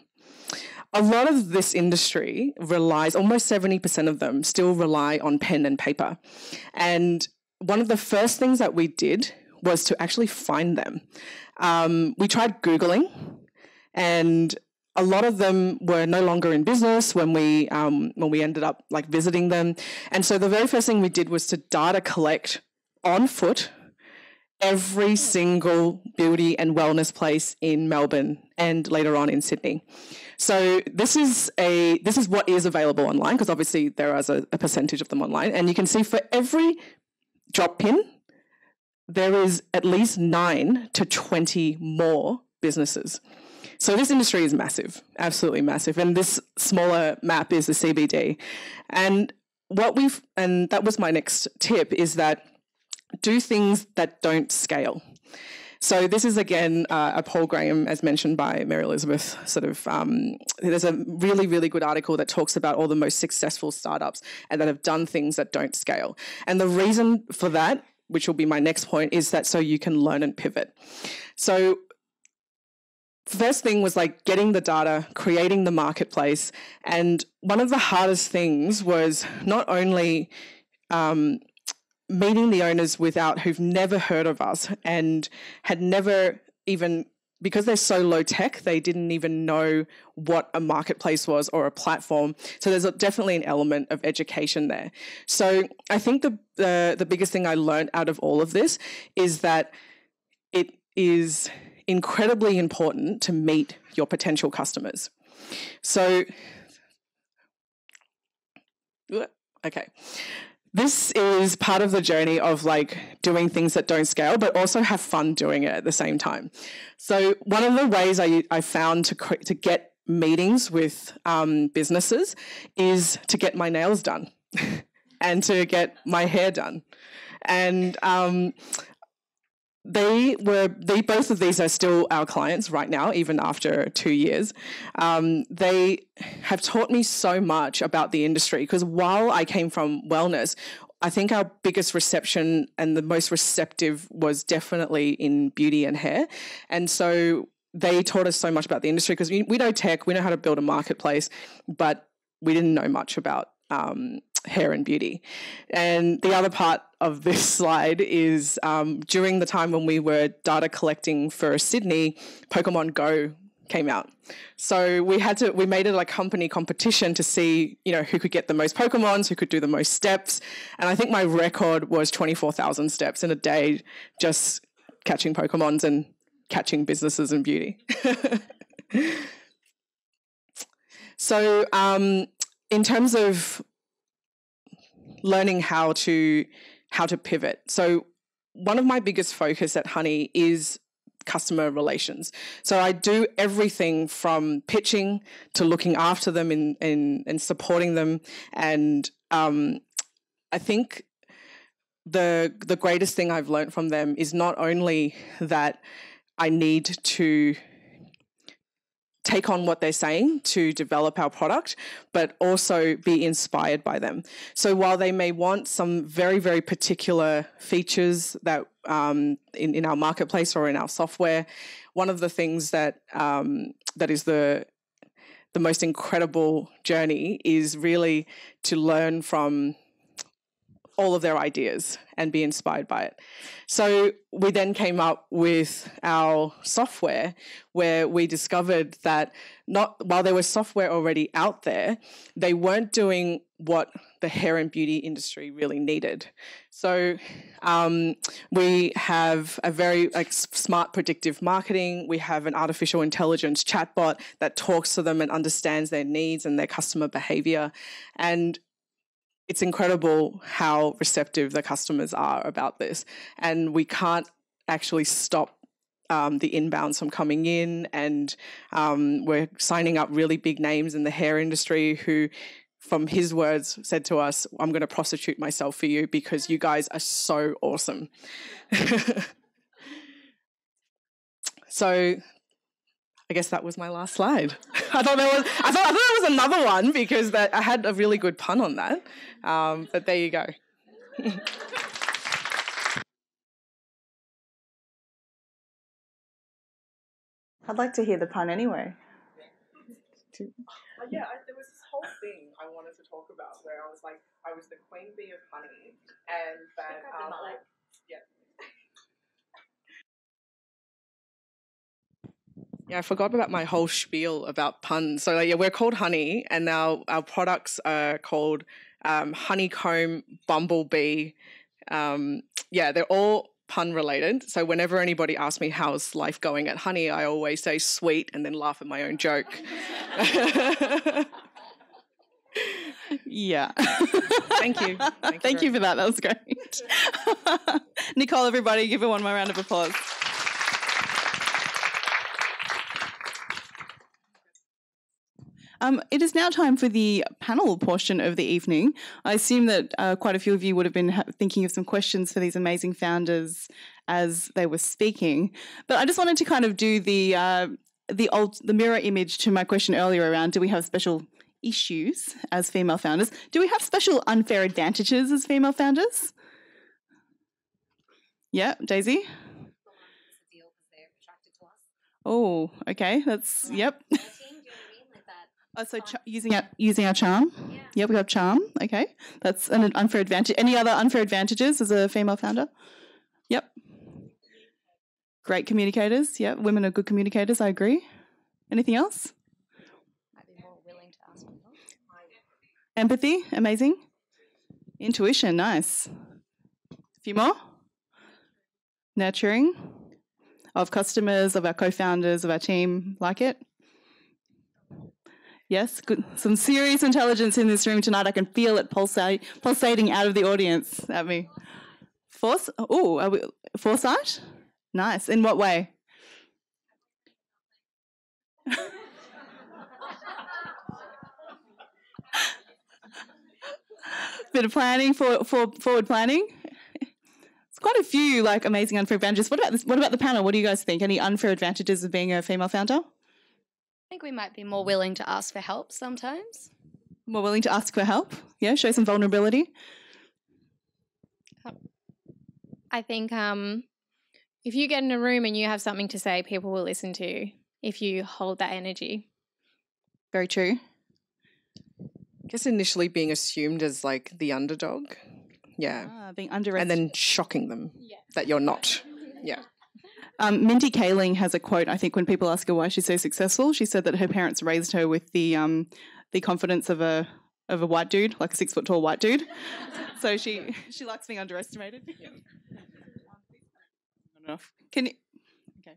Speaker 5: A lot of this industry relies, almost 70% of them still rely on pen and paper. And one of the first things that we did was to actually find them. We tried Googling, and a lot of them were no longer in business when we ended up like visiting them. And so the very first thing we did was to data collect on foot every single beauty and wellness place in Melbourne and later on in Sydney. So this is what is available online, because obviously there is a percentage of them online. And you can see for every drop pin, there is at least 9 to 20 more businesses. So this industry is massive, absolutely massive. And this smaller map is the CBD. And that was my next tip, is that do things that don't scale. So this is, again, a Paul Graham, as mentioned by Mary Elizabeth, there's a really, really good article that talks about all the most successful startups and that have done things that don't scale. And the reason for that, which will be my next point, is that so you can learn and pivot. So first thing was like getting the data, creating the marketplace. And one of the hardest things was not only meeting the owners who've never heard of us and had never even, because they're so low tech, they didn't even know what a marketplace was or a platform. So there's definitely an element of education there. So I think the biggest thing I learned out of all of this is that it is incredibly important to meet your potential customers. So, okay. this is part of the journey of like doing things that don't scale, but also have fun doing it at the same time. So one of the ways I found to get meetings with businesses is to get my nails done and to get my hair done. And both of these are still our clients right now, even after 2 years. They have taught me so much about the industry, because while I came from wellness, I think our biggest reception and the most receptive was definitely in beauty and hair. And so they taught us so much about the industry, because we know tech, we know how to build a marketplace, but we didn't know much about hair and beauty. And the other part of this slide is during the time when we were data collecting for Sydney, Pokemon Go came out. So we made it a company competition to see, who could get the most Pokemons, who could do the most steps. And I think my record was 24,000 steps in a day, just catching Pokemons and catching businesses and beauty. So in terms of learning how to pivot, so one of my biggest focus at Honey is customer relations. So I do everything from pitching to looking after them and supporting them. And I think the greatest thing I've learned from them is not only that I need to take on what they're saying to develop our product, but also be inspired by them. So while they may want some very, very particular features that in our marketplace or in our software, one of the things that is the most incredible journey is really to learn from all of their ideas and be inspired by it. So we then came up with our software, where we discovered that while there was software already out there, they weren't doing what the hair and beauty industry really needed. So we have a very smart predictive marketing. We have an artificial intelligence chatbot that talks to them and understands their needs and their customer behavior. And it's incredible how receptive the customers are about this. And we can't actually stop the inbounds from coming in. And we're signing up really big names in the hair industry who, from his words, said to us, "I'm going to prostitute myself for you because you guys are so awesome." So I guess that was my last slide. I thought there was another one because I had a really good pun on that. But there you go.
Speaker 2: I'd like to hear the pun anyway.
Speaker 5: There was this whole thing I wanted to talk about where I was like, I was the queen bee of honey, and that Yeah, I forgot about my whole spiel about puns. So we're called Honey, and our products are called Honeycomb, Bumblebee. They're all pun related. So whenever anybody asks me how's life going at Honey, I always say sweet and then laugh at my own joke.
Speaker 2: Yeah.
Speaker 5: Thank you.
Speaker 2: Thank you for that. That was great. Nicole, everybody, give her one more round of applause. It is now time for the panel portion of the evening. I assume that quite a few of you would have been thinking of some questions for these amazing founders as they were speaking. But I just wanted to kind of do the mirror image to my question earlier around, do we have special issues as female founders? Do we have special unfair advantages as female founders? Yeah, Daisy? Oh, okay. That's, yep. So using our charm? Yeah. Yep, we have charm. Okay. That's an unfair advantage. Any other unfair advantages as a female founder? Yep. Great communicators. Yep, women are good communicators. I agree. Anything else?
Speaker 3: Might be more willing to ask people.
Speaker 2: Empathy, amazing. Intuition, nice. A few more? Nurturing of customers, of our co-founders, of our team, like it? Yes, good. Some serious intelligence in this room tonight. I can feel it pulsating out of the audience at me. Foresight? Nice. In what way? Bit of planning, forward planning. It's quite a few like amazing unfair advantages. What about the panel? What do you guys think? Any unfair advantages of being a female founder?
Speaker 3: I think we might be more willing to ask for help sometimes.
Speaker 2: More willing to ask for help? Yeah, show some vulnerability.
Speaker 4: I think if you get in a room and you have something to say, people will listen to you if you hold that energy.
Speaker 2: Very true.
Speaker 5: I guess initially being assumed as like the underdog. Yeah.
Speaker 2: Being underestimated.
Speaker 5: And then shocking them that you're not. Yeah.
Speaker 2: Mindy Kaling has a quote, I think, when people ask her why she's so successful. She said that her parents raised her with the confidence of a white dude, like a 6 foot tall white dude. So she likes being underestimated. Yeah. Not enough. Can you? Okay.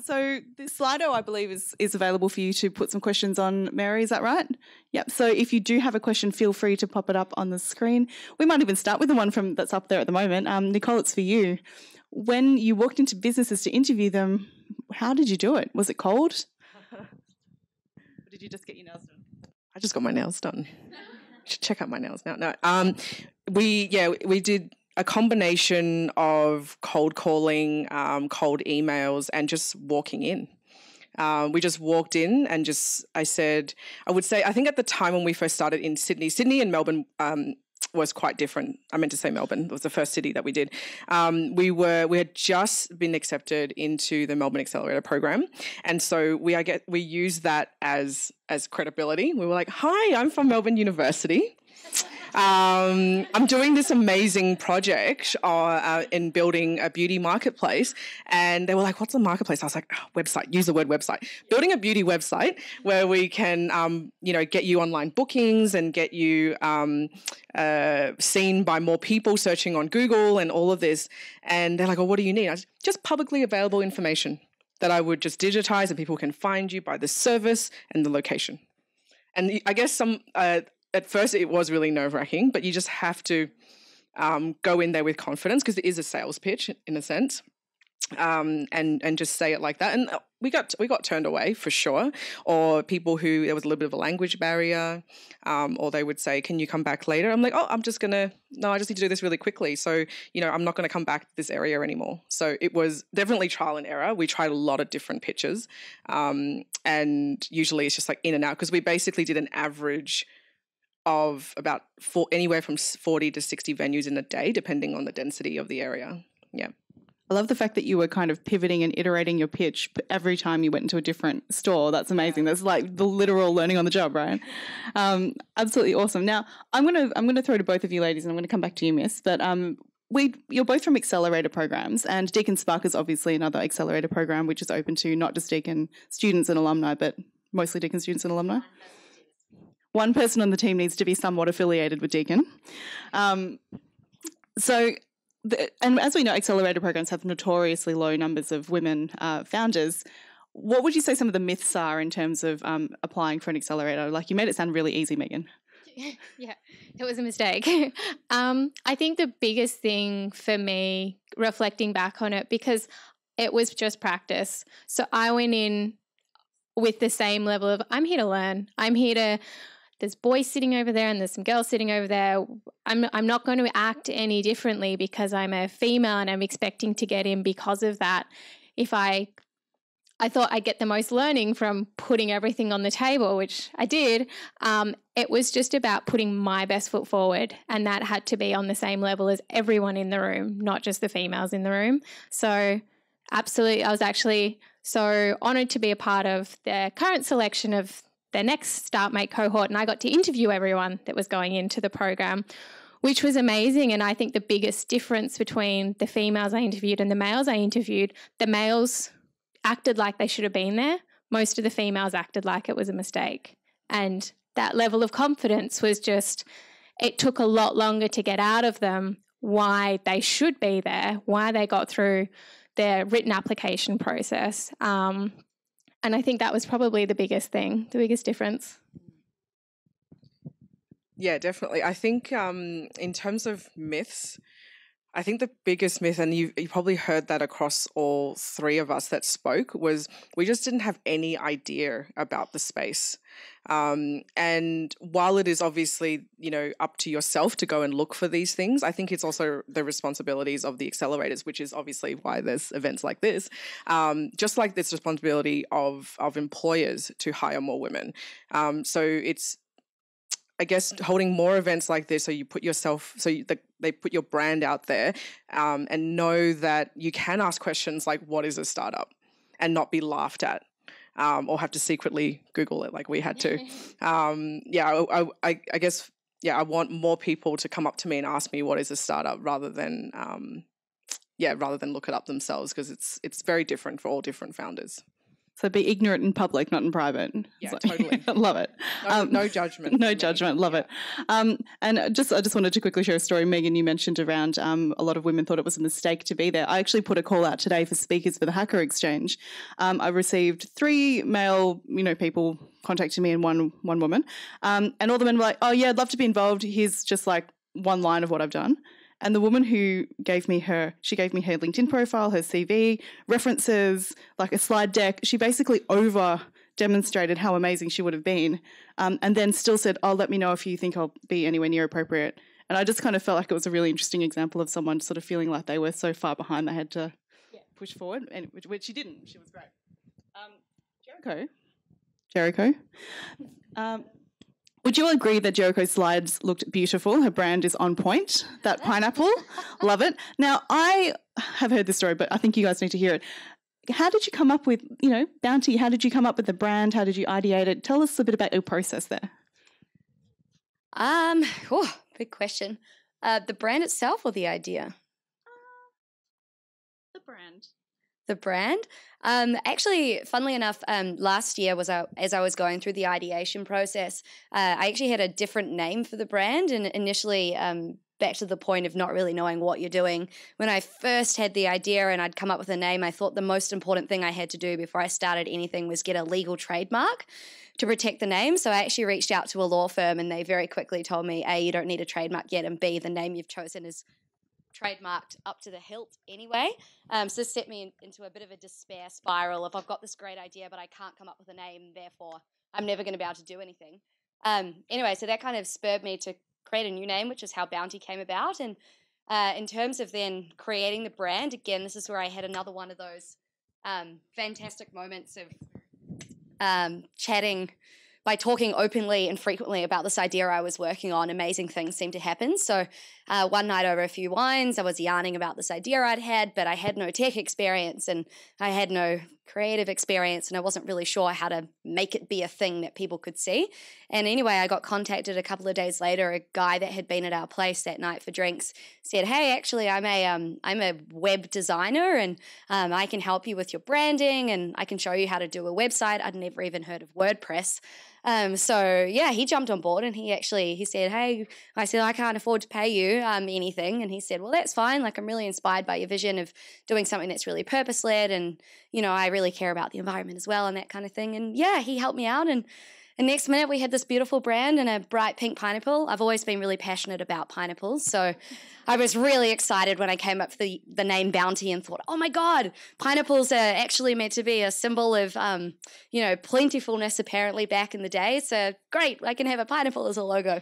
Speaker 2: So the Slido, I believe, is available for you to put some questions on, Mary. Is that right? Yep. So if you do have a question, feel free to pop it up on the screen. We might even start with the one that's up there at the moment. Nicole, it's for you. When you walked into businesses to interview them, how did you do it? Was it cold? Or did you just get your nails done?
Speaker 5: I just got my nails done. You should check out my nails now. No, we did a combination of cold calling, cold emails, and just walking in. We just walked in and I think at the time when we first started in Sydney and Melbourne was quite different. I meant to say Melbourne. It was the first city that we did. We had just been accepted into the Melbourne Accelerator program, and so we used that as credibility. We were like, "Hi, I'm from Melbourne University. I'm doing this amazing project in building a beauty marketplace." And they were like, "What's a marketplace?" I was like, "Website, use the word website. Building a beauty website where we can, get you online bookings and get you seen by more people searching on Google and all of this." And they're like, "Well, what do you need?" I said, "Just publicly available information that I would just digitize and people can find you by the service and the location." And I guess at first it was really nerve-wracking, but you just have to go in there with confidence because it is a sales pitch in a sense, and just say it like that. And we got turned away for sure, or people who there was a little bit of a language barrier, or they would say, "Can you come back later?" I'm like, "Oh, I just need to do this really quickly. So, I'm not going to come back to this area anymore." So it was definitely trial and error. We tried a lot of different pitches, and usually it's just like in and out because we basically did an average of about anywhere from 40 to 60 venues in a day, depending on the density of the area. Yeah.
Speaker 2: I love the fact that you were kind of pivoting and iterating your pitch every time you went into a different store. That's amazing. That's like the literal learning on the job, right? Absolutely awesome. Now, I'm gonna throw to both of you ladies, and I'm going to come back to you, Miss. But you're both from accelerator programs, and Deakin Spark is obviously another accelerator program which is open to not just Deakin students and alumni, but mostly Deakin students and alumni. One person on the team needs to be somewhat affiliated with Deakin. And as we know, accelerator programs have notoriously low numbers of women founders. What would you say some of the myths are in terms of applying for an accelerator? Like, you made it sound really easy, Megan.
Speaker 4: Yeah, it was a mistake. I think the biggest thing for me, reflecting back on it, because it was just practice. So I went in with the same level of, I'm here to learn. There's boys sitting over there and there's some girls sitting over there. I'm not going to act any differently because I'm a female and I'm expecting to get in because of that. If I thought I'd get the most learning from putting everything on the table, which I did. It was just about putting my best foot forward, and that had to be on the same level as everyone in the room, not just the females in the room. So absolutely, I was actually so honoured to be a part of the current selection of their next Startmate cohort, and I got to interview everyone that was going into the program, which was amazing. And I think the biggest difference between the females I interviewed and the males I interviewed, the males acted like they should have been there. Most of the females acted like it was a mistake. And that level of confidence was just, it took a lot longer to get out of them why they should be there, why they got through their written application process. And I think that was probably the biggest thing, the biggest difference.
Speaker 5: Yeah, definitely. I think in terms of myths, I think the biggest myth, and you probably heard that across all three of us that spoke, was we just didn't have any idea about the space. And while it is obviously, up to yourself to go and look for these things, I think it's also the responsibilities of the accelerators, which is obviously why there's events like this. Just like this responsibility of employers to hire more women. So it's, I guess, holding more events like this, so you put yourself, they put your brand out there, and know that you can ask questions like, "What is a startup?" and not be laughed at, or have to secretly Google it like we had to. I guess, I want more people to come up to me and ask me what is a startup, rather than look it up themselves, because it's very different for all different founders.
Speaker 2: So be ignorant in public, not in private.
Speaker 5: Yeah, totally.
Speaker 2: Love it.
Speaker 5: No judgment.
Speaker 2: No judgment. Love it. And I just wanted to quickly share a story. Megan, you mentioned around a lot of women thought it was a mistake to be there. I actually put a call out today for speakers for the Hacker Exchange. I received 3 male, people contacting me and one woman. And all the men were like, "Oh yeah, I'd love to be involved. Here's just like one line of what I've done." And the woman who gave me her LinkedIn profile, her CV, references, like a slide deck. She basically over demonstrated how amazing she would have been, and then still said, "Oh, let me know if you think I'll be anywhere near appropriate." And I just kind of felt like it was a really interesting example of someone sort of feeling like they were so far behind they had to push forward, and which she didn't. She was great. Jericho. Would you agree that Jericho's slides looked beautiful? Her brand is on point. That pineapple, love it. Now, I have heard this story, but I think you guys need to hear it. How did you come up with, Bountie? How did you come up with the brand? How did you ideate it? Tell us a bit about your process there.
Speaker 3: Big question. The brand itself or the idea?
Speaker 2: The brand.
Speaker 3: The brand? Actually, funnily enough, last year as I was going through the ideation process, I actually had a different name for the brand, and initially, back to the point of not really knowing what you're doing, when I first had the idea and I'd come up with a name, I thought the most important thing I had to do before I started anything was get a legal trademark to protect the name. So I actually reached out to a law firm, and they very quickly told me, A, you don't need a trademark yet, and B, the name you've chosen is trademarked up to the hilt anyway. So this set me into a bit of a despair spiral of, I've got this great idea, but I can't come up with a name, therefore I'm never going to be able to do anything. Anyway, so that kind of spurred me to create a new name, which is how Bountie came about. And in terms of then creating the brand, again, this is where I had another one of those fantastic moments of chatting. By talking openly and frequently about this idea I was working on, amazing things seemed to happen. So one night over a few wines, I was yarning about this idea I'd had, but I had no tech experience and I had no creative experience, and I wasn't really sure how to make it be a thing that people could see. And anyway, I got contacted a couple of days later. A guy that had been at our place that night for drinks said, "Hey, actually, I'm a web designer, and I can help you with your branding, and I can show you how to do a website." I'd never even heard of WordPress. So yeah, he jumped on board, and he said, "Hey," I said, "I can't afford to pay you anything." And he said, "Well, that's fine. Like, I'm really inspired by your vision of doing something that's really purpose-led, and, I really care about the environment as well," and that kind of thing. And yeah, he helped me out, and next minute we had this beautiful brand and a bright pink pineapple. I've always been really passionate about pineapples, so I was really excited when I came up with the name Bountie and thought, oh my God, pineapples are actually meant to be a symbol of, plentifulness apparently back in the day. So great, I can have a pineapple as a logo.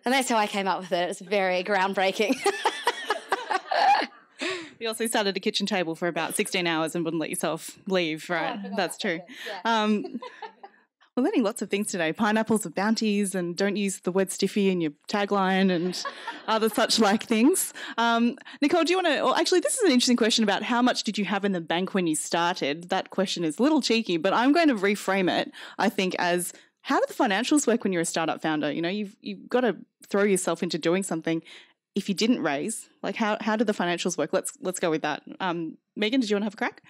Speaker 3: And that's how I came up with it. It's very groundbreaking.
Speaker 2: You also sat at a kitchen table for about 16 hours and wouldn't let yourself leave, right? That's true.
Speaker 3: Yeah.
Speaker 2: We're learning lots of things today. Pineapples of Bounties, and don't use the word stiffy in your tagline, and other such like things. Nicole, do you want to, or actually this is an interesting question about how much did you have in the bank when you started? That question is a little cheeky, but I'm going to reframe it, I think, as how do the financials work when you're a startup founder? You've got to throw yourself into doing something. If you didn't raise, like how do the financials work? Let's go with that. Megan, did you want to have a crack?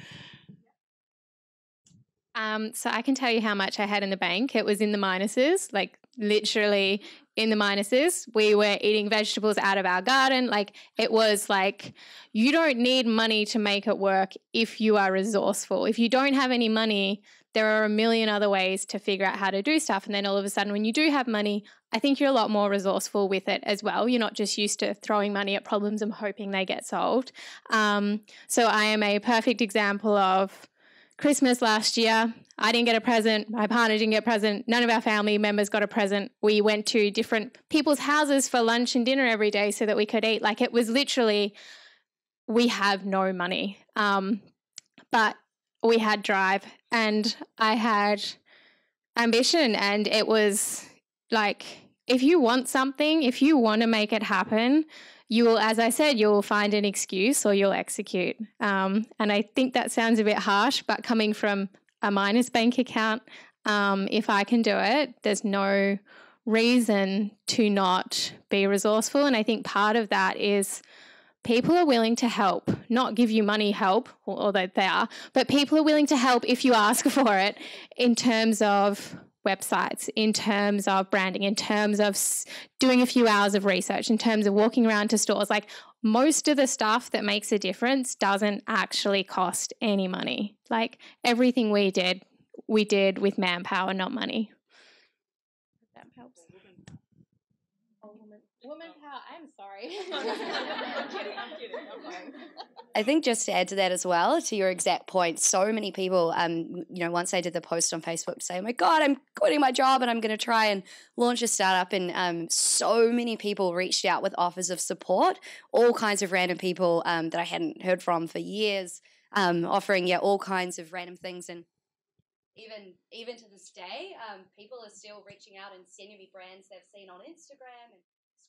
Speaker 4: So I can tell you how much I had in the bank. It was in the minuses, like literally in the minuses. We were eating vegetables out of our garden. Like, it was like, you don't need money to make it work if you are resourceful. If you don't have any money, there are a million other ways to figure out how to do stuff. And then all of a sudden, when you do have money, I think you're a lot more resourceful with it as well. You're not just used to throwing money at problems and hoping they get solved. So I am a perfect example of Christmas last year. I didn't get a present. My partner didn't get a present. None of our family members got a present. We went to different people's houses for lunch and dinner every day so that we could eat. Like, it was literally, we have no money. But we had drive and I had ambition, and it was like, if you want something, if you want to make it happen, you will, as I said, you will find an excuse or you'll execute. And I think that sounds a bit harsh, but coming from a minus bank account, if I can do it, there's no reason to not be resourceful. And I think part of that is people are willing to help, not give you money help, although they are, but people are willing to help if you ask for it, in terms of websites, in terms of branding, in terms of doing a few hours of research, in terms of walking around to stores. Like, most of the stuff that makes a difference doesn't actually cost any money. Like, everything we did with manpower, not money. That helps. Woman power. I'm sorry.
Speaker 5: I'm kidding.
Speaker 3: I think just to add to that as well, to your exact point, so many people, once I did the post on Facebook to say, oh my God, I'm quitting my job and I'm going to try and launch a startup. And so many people reached out with offers of support, all kinds of random people that I hadn't heard from for years, offering, all kinds of random things. And even to this day, people are still reaching out and sending me brands they've seen on Instagram and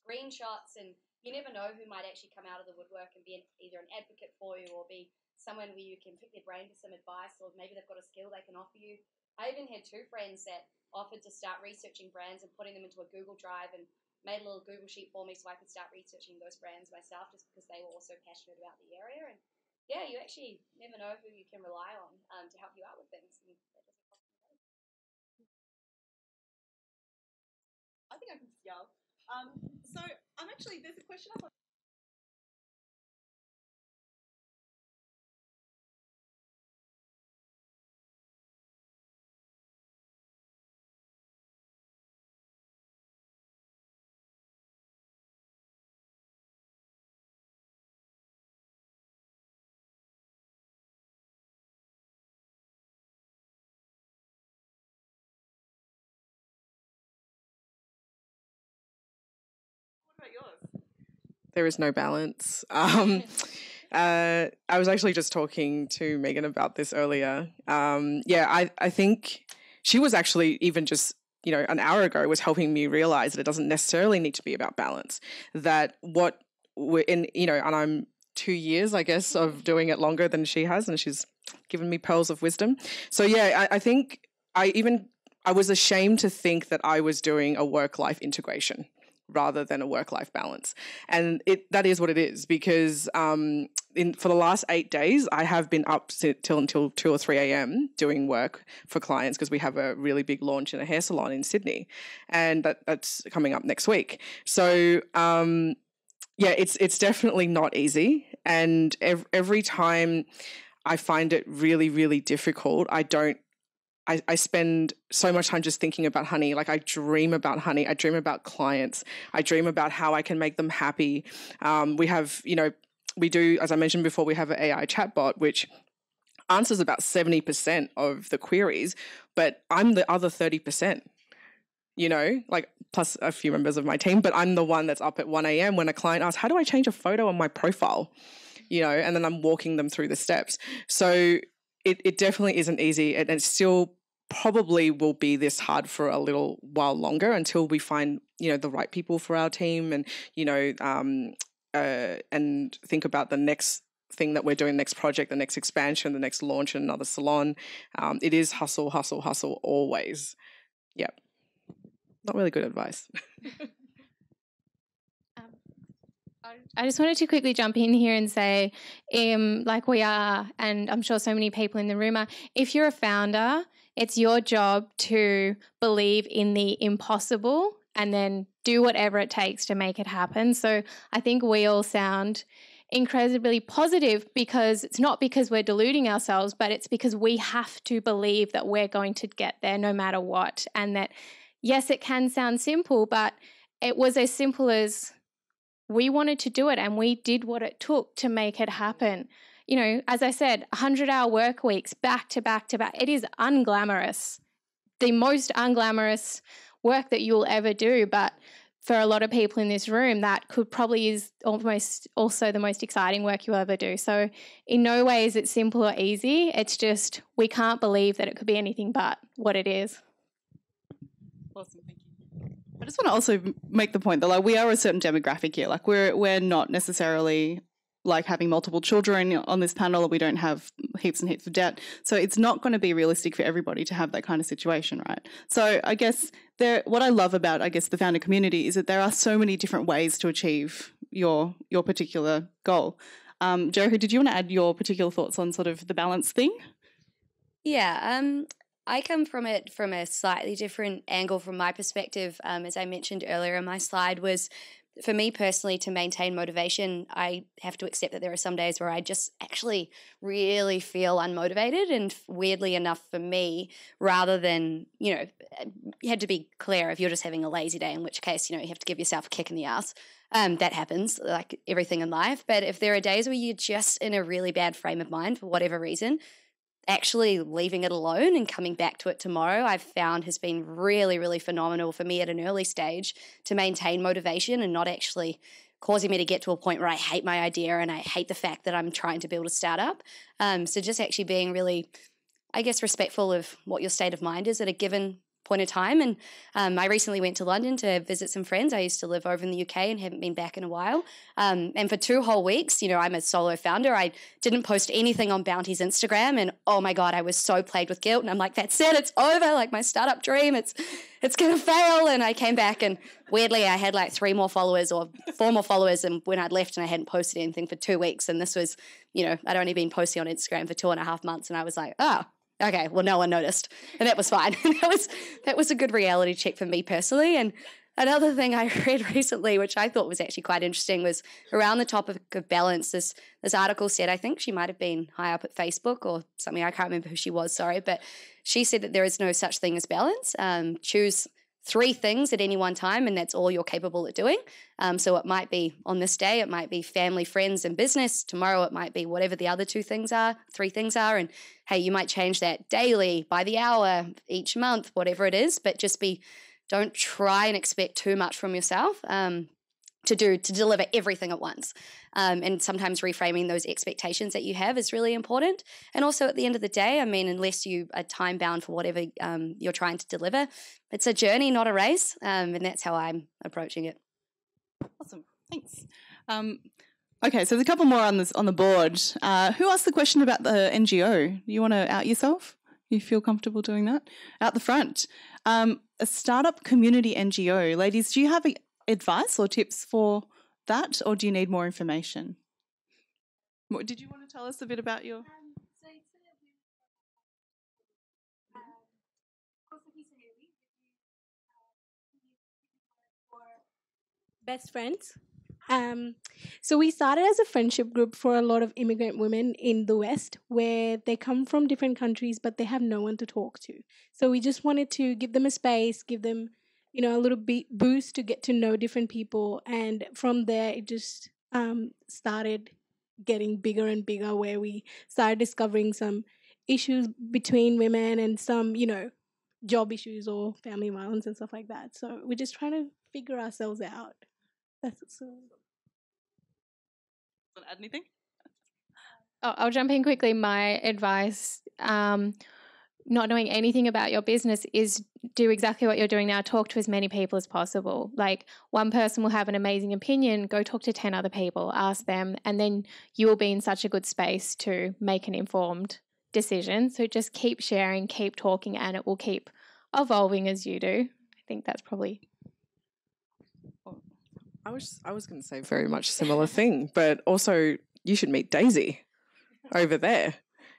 Speaker 3: screenshots, and you never know who might actually come out of the woodwork and be either an advocate for you or be someone where you can pick their brain for some advice, or maybe they've got a skill they can offer you. I even had 2 friends that offered to start researching brands and putting them into a Google Drive and made a little Google sheet for me so I could start researching those brands myself, just because they were also passionate about the area. And yeah, you actually never know who you can rely on to help you out with things. And that doesn't cost you money.
Speaker 2: I think I can just yell. So I'm actually, there's a question up on. What about yours?
Speaker 5: There is no balance. I was actually just talking to Megan about this earlier. I think she was actually even just, an hour ago was helping me realize that it doesn't necessarily need to be about balance. That what we're in, and I'm 2 years, I guess, of doing it longer than she has, and she's given me pearls of wisdom. So I think I was ashamed to think that I was doing a work-life integration rather than a work-life balance. And that is what it is, because for the last 8 days, I have been up until 2 or 3 a.m. doing work for clients, because we have a really big launch in a hair salon in Sydney, and that's coming up next week. So it's definitely not easy. And every time I find it really, really difficult, I spend so much time just thinking about honey. Like, I dream about honey. I dream about clients. I dream about how I can make them happy. We have, we do, as I mentioned before, we have an AI chatbot, which answers about 70% of the queries, but I'm the other 30%, plus a few members of my team, but I'm the one that's up at 1 a.m. when a client asks, how do I change a photo on my profile? And then I'm walking them through the steps. So it definitely isn't easy, and it still probably will be this hard for a little while longer until we find, the right people for our team, and, and think about the next thing that we're doing, next project, the next expansion, the next launch in another salon. It is hustle, hustle, hustle always. Yep. Not really good advice.
Speaker 4: I just wanted to quickly jump in here and say, like we are, and I'm sure so many people in the room are, if you're a founder, it's your job to believe in the impossible and then do whatever it takes to make it happen. So I think we all sound incredibly positive, because it's not because we're deluding ourselves, but it's because we have to believe that we're going to get there no matter what. And that, yes, it can sound simple, but it was as simple as we wanted to do it and we did what it took to make it happen. You know, as I said, 100-hour work weeks back to back to back. It is unglamorous, the most unglamorous work that you'll ever do. But for a lot of people in this room, that could probably is almost also the most exciting work you'll ever do. So in no way is it simple or easy. It's just we can't believe that it could be anything but what it is.
Speaker 2: Awesome, thank you. I just want to also make the point that like we are a certain demographic here. Like we're not necessarily like having multiple children on this panel, or we don't have heaps and heaps of debt. So it's not going to be realistic for everybody to have that kind of situation, right? So I guess what I love about, I guess, the founder community is that there are so many different ways to achieve your particular goal. Jericho, did you want to add your particular thoughts on sort of the balance thing?
Speaker 3: Yeah, I come from it from a slightly different angle from my perspective. As I mentioned earlier in my slide, was for me personally, to maintain motivation, I have to accept that there are some days where I just actually really feel unmotivated. And weirdly enough for me, rather than, you know, you had to be clear if you're just having a lazy day, in which case, you know, you have to give yourself a kick in the ass. That happens, like everything in life. But if there are days where you're just in a really bad frame of mind for whatever reason, actually leaving it alone and coming back to it tomorrow, I've found has been really, really phenomenal for me at an early stage to maintain motivation and not actually causing me to get to a point where I hate my idea and I hate the fact that I'm trying to build a startup. So just actually being really, I guess, respectful of what your state of mind is at a given point of time. And I recently went to London to visit some friends. I used to live over in the UK and haven't been back in a while. And for 2 whole weeks, you know, I'm a solo founder. I didn't post anything on Bountie's Instagram, and oh my God, I was so plagued with guilt. And I'm like, that's it, it's over. Like my startup dream, it's gonna fail. And I came back, and weirdly, I had like 3 more followers or 4 more followers. And when I'd left, and I hadn't posted anything for 2 weeks, and this was, you know, I'd only been posting on Instagram for 2.5 months, and I was like, oh, okay, well, no one noticed, and that was fine. that was a good reality check for me personally. And another thing I read recently, which I thought was actually quite interesting, was around the topic of balance. This article said, I think she might have been high up at Facebook or something. I can't remember who she was, sorry, but she said that there is no such thing as balance. Choose 3 things at any one time, and that's all you're capable of doing. So it might be on this day, it might be family, friends, and business. Tomorrow it might be whatever the other 3 things are. And hey, you might change that daily, by the hour, each month, whatever it is. But just don't try and expect too much from yourself to deliver everything at once. And sometimes reframing those expectations that you have is really important. And also at the end of the day, I mean, unless you are time bound for whatever you're trying to deliver, it's a journey, not a race. And that's how I'm approaching it.
Speaker 2: Awesome, thanks. Okay, so there's a couple more on the board. Who asked the question about the NGO? You want to out yourself? You feel comfortable doing that? Out the front. A startup community NGO. Ladies, do you have advice or tips for that, or do you need more information? Did you want to tell us a bit about your...
Speaker 6: Best friends. So we started as a friendship group for a lot of immigrant women in the West, where they come from different countries, but they have no one to talk to. So we just wanted to give them a space, give them, you know, a little boost to get to know different people. And from there, it just started getting bigger and bigger, where we started discovering some issues between women and some, you know, job issues or family violence and stuff like that. So we're just trying to figure ourselves out. That's so.
Speaker 2: Want to add anything?
Speaker 4: I'll jump in quickly. My advice, not knowing anything about your business, is do exactly what you're doing now. Talk to as many people as possible. Like, one person will have an amazing opinion, go talk to 10 other people, ask them, and then you will be in such a good space to make an informed decision. So just keep sharing, keep talking, and it will keep evolving as you do. I think that's probably...
Speaker 5: I was going to say very much similar thing, but also you should meet Daisy over there.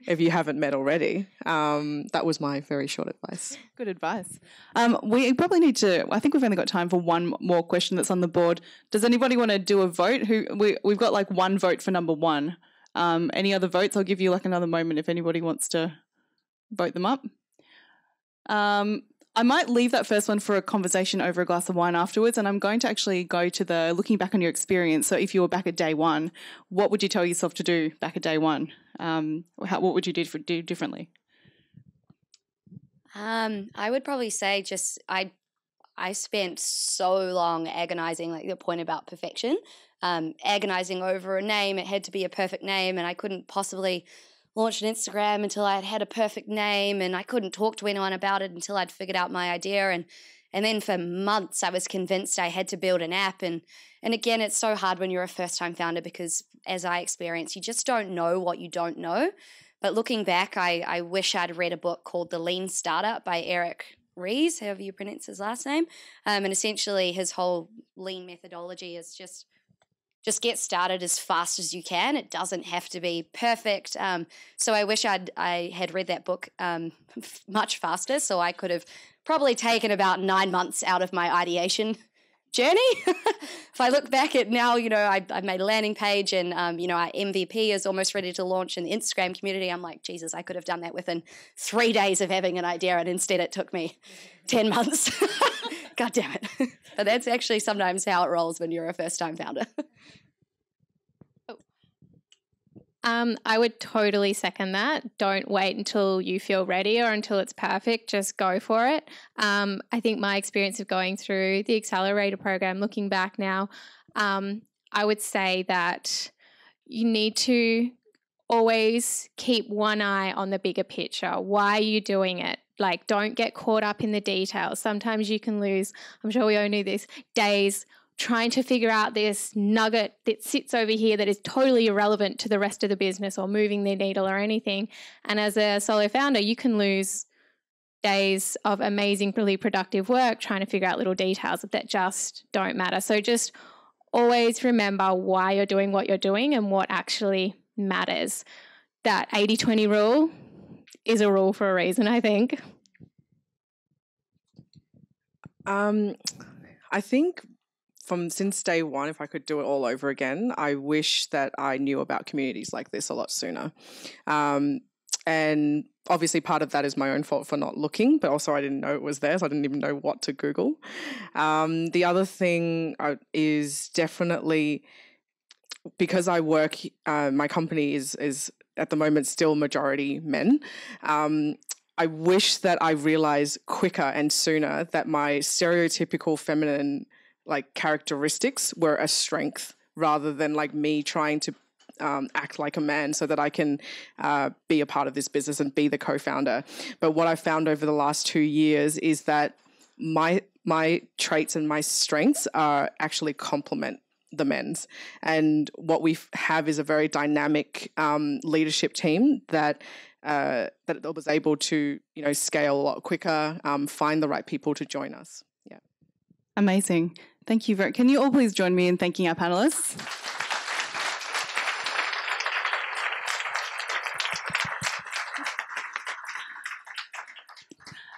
Speaker 5: if you haven't met already. That was my very short advice.
Speaker 2: Good advice. We probably need to, I think we've only got time for one more question that's on the board. Does anybody want to do a vote? We've got like one vote for number one. Any other votes? I'll give you like another moment if anybody wants to vote them up. I might leave that first one for a conversation over a glass of wine afterwards, and I'm going to actually go to the looking back on your experience. So if you were back at day one, what would you tell yourself to do back at day one? What would you do differently?
Speaker 3: I would probably say just I spent so long agonizing, like the point about perfection, agonizing over a name. It had to be a perfect name, and I couldn't possibly launch an Instagram until I had a perfect name, and I couldn't talk to anyone about it until I'd figured out my idea. And then for months I was convinced I had to build an app. And again, it's so hard when you're a first-time founder because, as I experienced, you just don't know what you don't know. But looking back, I wish I'd read a book called The Lean Startup by Eric Ries, however you pronounce his last name. And essentially his whole lean methodology is just get started as fast as you can. It doesn't have to be perfect. So I wish I had read that book much faster, so I could have probably taken about 9 months out of my ideation journey. If I look back at now, I made a landing page and, our MVP is almost ready to launch in the Instagram community. I'm like, Jesus, I could have done that within 3 days of having an idea, and instead it took me 10 months. God damn it. But that's actually sometimes how it rolls when you're a first-time founder.
Speaker 4: I would totally second that. Don't wait until you feel ready or until it's perfect. Just go for it. I think my experience of going through the accelerator program, looking back now, I would say that you need to always keep one eye on the bigger picture. Why are you doing it? Like, don't get caught up in the details. Sometimes you can lose, I'm sure we all knew this, days trying to figure out this nugget that sits over here that is totally irrelevant to the rest of the business or moving the needle or anything. And as a solo founder, you can lose days of amazingly productive work trying to figure out little details that just don't matter. So just always remember why you're doing what you're doing and what actually matters. That 80-20 rule is a rule for a reason, I think.
Speaker 5: I think since day one, if I could do it all over again, I wish that I knew about communities like this a lot sooner. And obviously part of that is my own fault for not looking, but also I didn't know it was there, so I didn't even know what to Google. The other thing is definitely because I work, my company is at the moment still majority men. I wish that I realized quicker and sooner that my stereotypical feminine characteristics were a strength rather than me trying to act like a man so that I can be a part of this business and be the co-founder. But what I found over the last 2 years is that my traits and my strengths are actually complement the men's. And what we have is a very dynamic leadership team that was able to, scale a lot quicker, find the right people to join us. Yeah.
Speaker 2: Amazing. Thank you. Can you all please join me in thanking our panellists?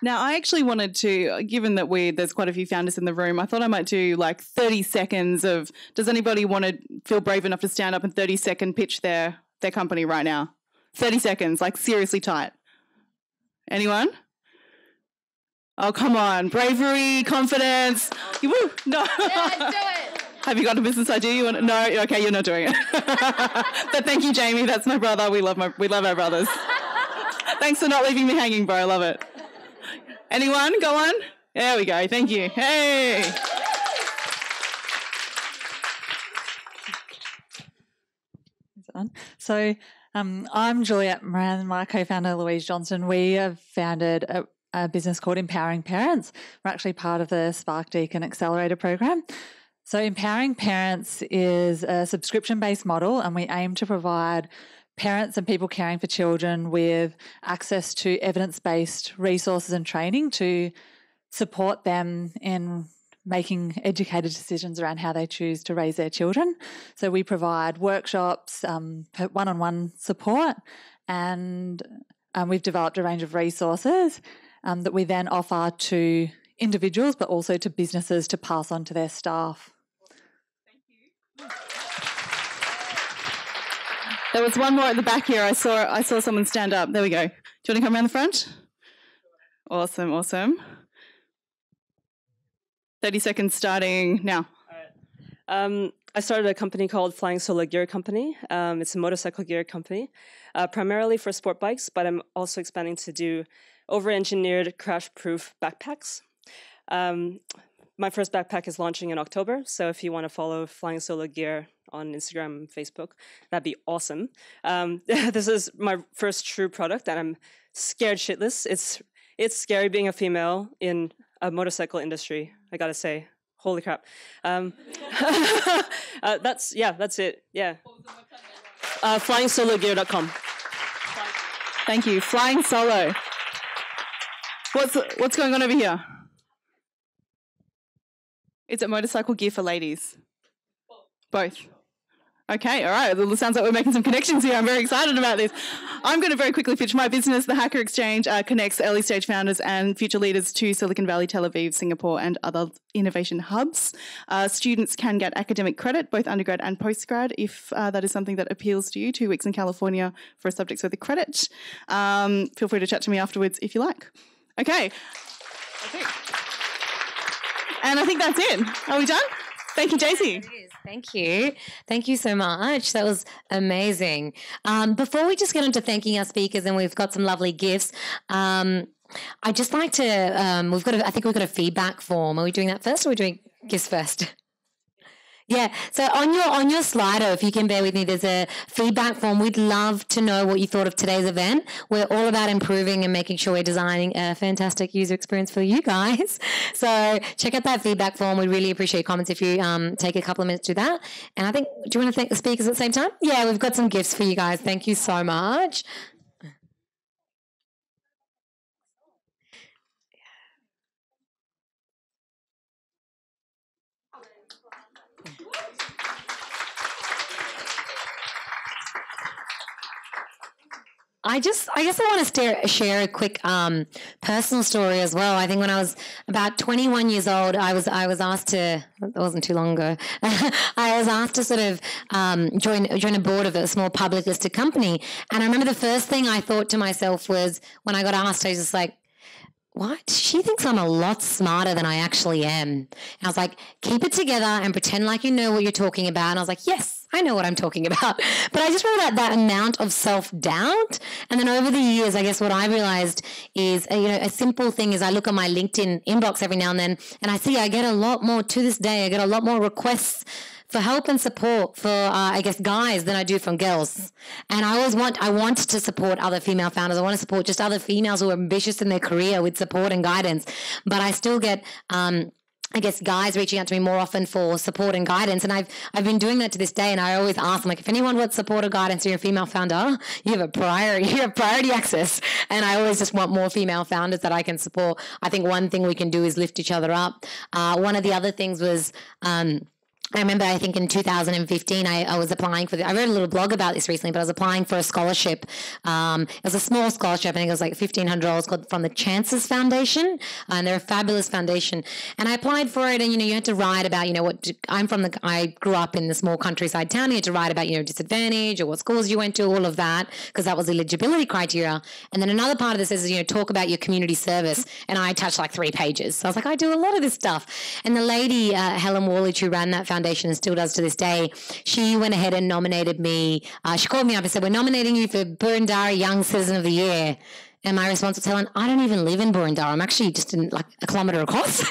Speaker 2: Now, I actually wanted to, given that there's quite a few founders in the room, I thought I might do 30 seconds of, does anybody want to feel brave enough to stand up and 30-second pitch their company right now? 30 seconds, seriously tight. Anyone? Oh, come on. Bravery, confidence. Woo. No.
Speaker 3: Yeah, do it.
Speaker 2: Have you got a business idea? No? Okay, you're not doing it. But thank you, Jamie. That's my brother. We love our brothers. Thanks for not leaving me hanging, bro. I love it. Anyone? Go on. There we go. Thank you. Hey.
Speaker 7: So I'm Juliette Moran and my co-founder Louise Johnson. We have founded a business called Empowering Parents. We're actually part of the Spark Deakin Accelerator program. So Empowering Parents is a subscription-based model, and we aim to provide parents and people caring for children with access to evidence-based resources and training to support them in making educated decisions around how they choose to raise their children. So we provide workshops, one-on-one support, and we've developed a range of resources that we then offer to individuals but also to businesses to pass on to their staff.
Speaker 2: There was one more at the back here. I saw someone stand up. There we go. Do you want to come around the front? Awesome, awesome. 30 seconds starting now.
Speaker 8: All right. I started a company called Flying Solo Gear Company. It's a motorcycle gear company, primarily for sport bikes, but I'm also expanding to do over-engineered crash-proof backpacks. My first backpack is launching in October, so if you want to follow Flying Solo Gear on Instagram and Facebook, that'd be awesome. This is my first true product, and I'm scared shitless. It's scary being a female in a motorcycle industry, I gotta say. Holy crap. That's it, yeah. FlyingSoloGear.com.
Speaker 2: Thank you. Flying Solo. What's going on over here? Is it motorcycle gear for ladies? Both. Okay, all right. Well, it sounds like we're making some connections here. I'm very excited about this. I'm going to very quickly pitch my business. The Hacker Exchange connects early stage founders and future leaders to Silicon Valley, Tel Aviv, Singapore, and other innovation hubs. Students can get academic credit, both undergrad and postgrad, if that is something that appeals to you. 2 weeks in California for a subject with a credit. Feel free to chat to me afterwards if you like. Okay. And I think that's it. Are we done? Thank you, Jaycee.
Speaker 1: Thank you. Thank you so much. That was amazing. Before we just get into thanking our speakers, and we've got some lovely gifts, I'd just like to, I think we've got a feedback form. Are we doing that first, or are we doing gifts first? Yeah, so on your Slido, if you can bear with me, there's a feedback form. We'd love to know what you thought of today's event. We're all about improving and making sure we're designing a fantastic user experience for you guys. So check out that feedback form. We'd really appreciate comments if you take a couple of minutes to do that. And I think, do you want to thank the speakers at the same time? Yeah, we've got some gifts for you guys. Thank you so much. I guess I want to share a quick personal story as well. I think when I was about 21 years old, I was asked to, that wasn't too long ago, I was asked to sort of join a board of a small public listed company. And I remember the first thing I thought to myself was, when I got asked, I was just like, what? She thinks I'm a lot smarter than I actually am. And I was like, keep it together and pretend like you know what you're talking about. And I was like, yes, I know what I'm talking about. But I just remember that amount of self-doubt. And then over the years, I guess what I realized is, a simple thing is I look at my LinkedIn inbox every now and then, and I see I get a lot more, to this day, I get a lot more requests for help and support for, guys than I do from girls. And I want to support other female founders. I want to support just other females who are ambitious in their career with support and guidance. But I still get, guys reaching out to me more often for support and guidance. And I've been doing that to this day. And I always ask them, like, if anyone wants support or guidance, you're a female founder, you have priority access. And I always just want more female founders that I can support. I think one thing we can do is lift each other up. One of the other things was, I remember, I think in 2015, I was applying for I wrote a little blog about this recently, but I was applying for a scholarship. It was a small scholarship. I think it was like $1,500 called from the Chances Foundation. And they're a fabulous foundation. And I applied for it, and, you had to write about, I grew up in the small countryside town. You had to write about, disadvantage or what schools you went to, all of that, because that was eligibility criteria. And then another part of this is, talk about your community service. And I touched like 3 pages. So I was like, I do a lot of this stuff. And the lady, Helen Wallach, who ran that foundation and still does to this day, she went ahead and nominated me. She called me up and said, we're nominating you for Burundara Young Citizen of the Year. And my response was, Helen, I don't even live in Burundara. I'm actually just in like a kilometre across.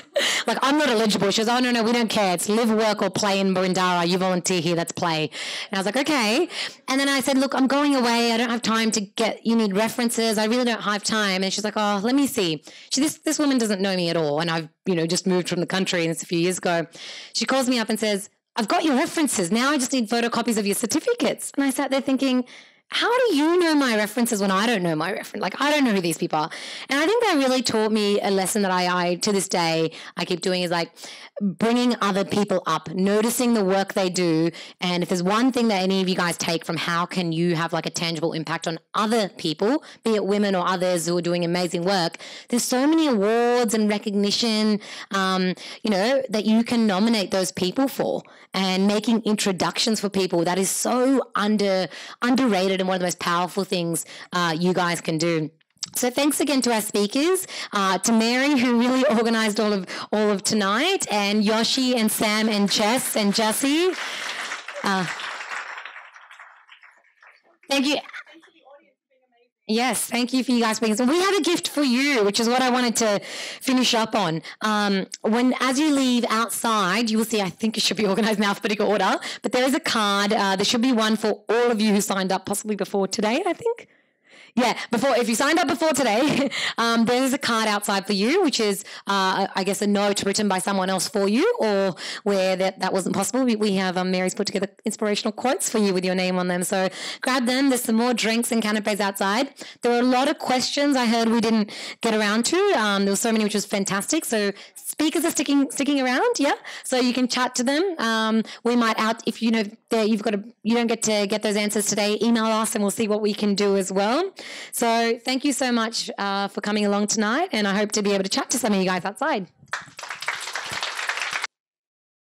Speaker 1: Like, I'm not eligible. She goes, oh, no, we don't care. It's live, work or play in Burundara. You volunteer here, that's play. And I was like, okay. And then I said, look, I'm going away. I don't have time to you need references. I really don't have time. And she's like, oh, let me see. This woman doesn't know me at all. And I've, just moved from the country, and it's a few years ago. She calls me up and says, I've got your references. Now I just need photocopies of your certificates. And I sat there thinking, how do you know my references when I don't know my reference? Like, I don't know who these people are. And I think that really taught me a lesson that I to this day, I keep doing is like bringing other people up, noticing the work they do. And if there's one thing that any of you guys take from how can you have like a tangible impact on other people, be it women or others who are doing amazing work, there's so many awards and recognition, you know, that you can nominate those people for, and making introductions for people. That is so underrated and one of the most powerful things you guys can do. So thanks again to our speakers, to Mary, who really organised all of tonight, and Yoshi and Sam and Jess and Jessie. Thank you. Yes, thank you for you guys being. We have a gift for you, which is what I wanted to finish up on. As you leave outside, you will see, I think it should be organised in alphabetical order, but there is a card. There should be one for all of you who signed up possibly before today, I think. Yeah, if you signed up before today, there's a card outside for you, which is, I guess, a note written by someone else for you, or where that wasn't possible. We have Mary's put together inspirational quotes for you with your name on them. So grab them. There's some more drinks and canapes outside. There were a lot of questions I heard we didn't get around to. There were so many, which was fantastic. So speakers are sticking around, yeah. So you can chat to them. We might if you know you don't get to get those answers today, email us and we'll see what we can do as well. So thank you so much for coming along tonight, and I hope to be able to chat to some of you guys outside.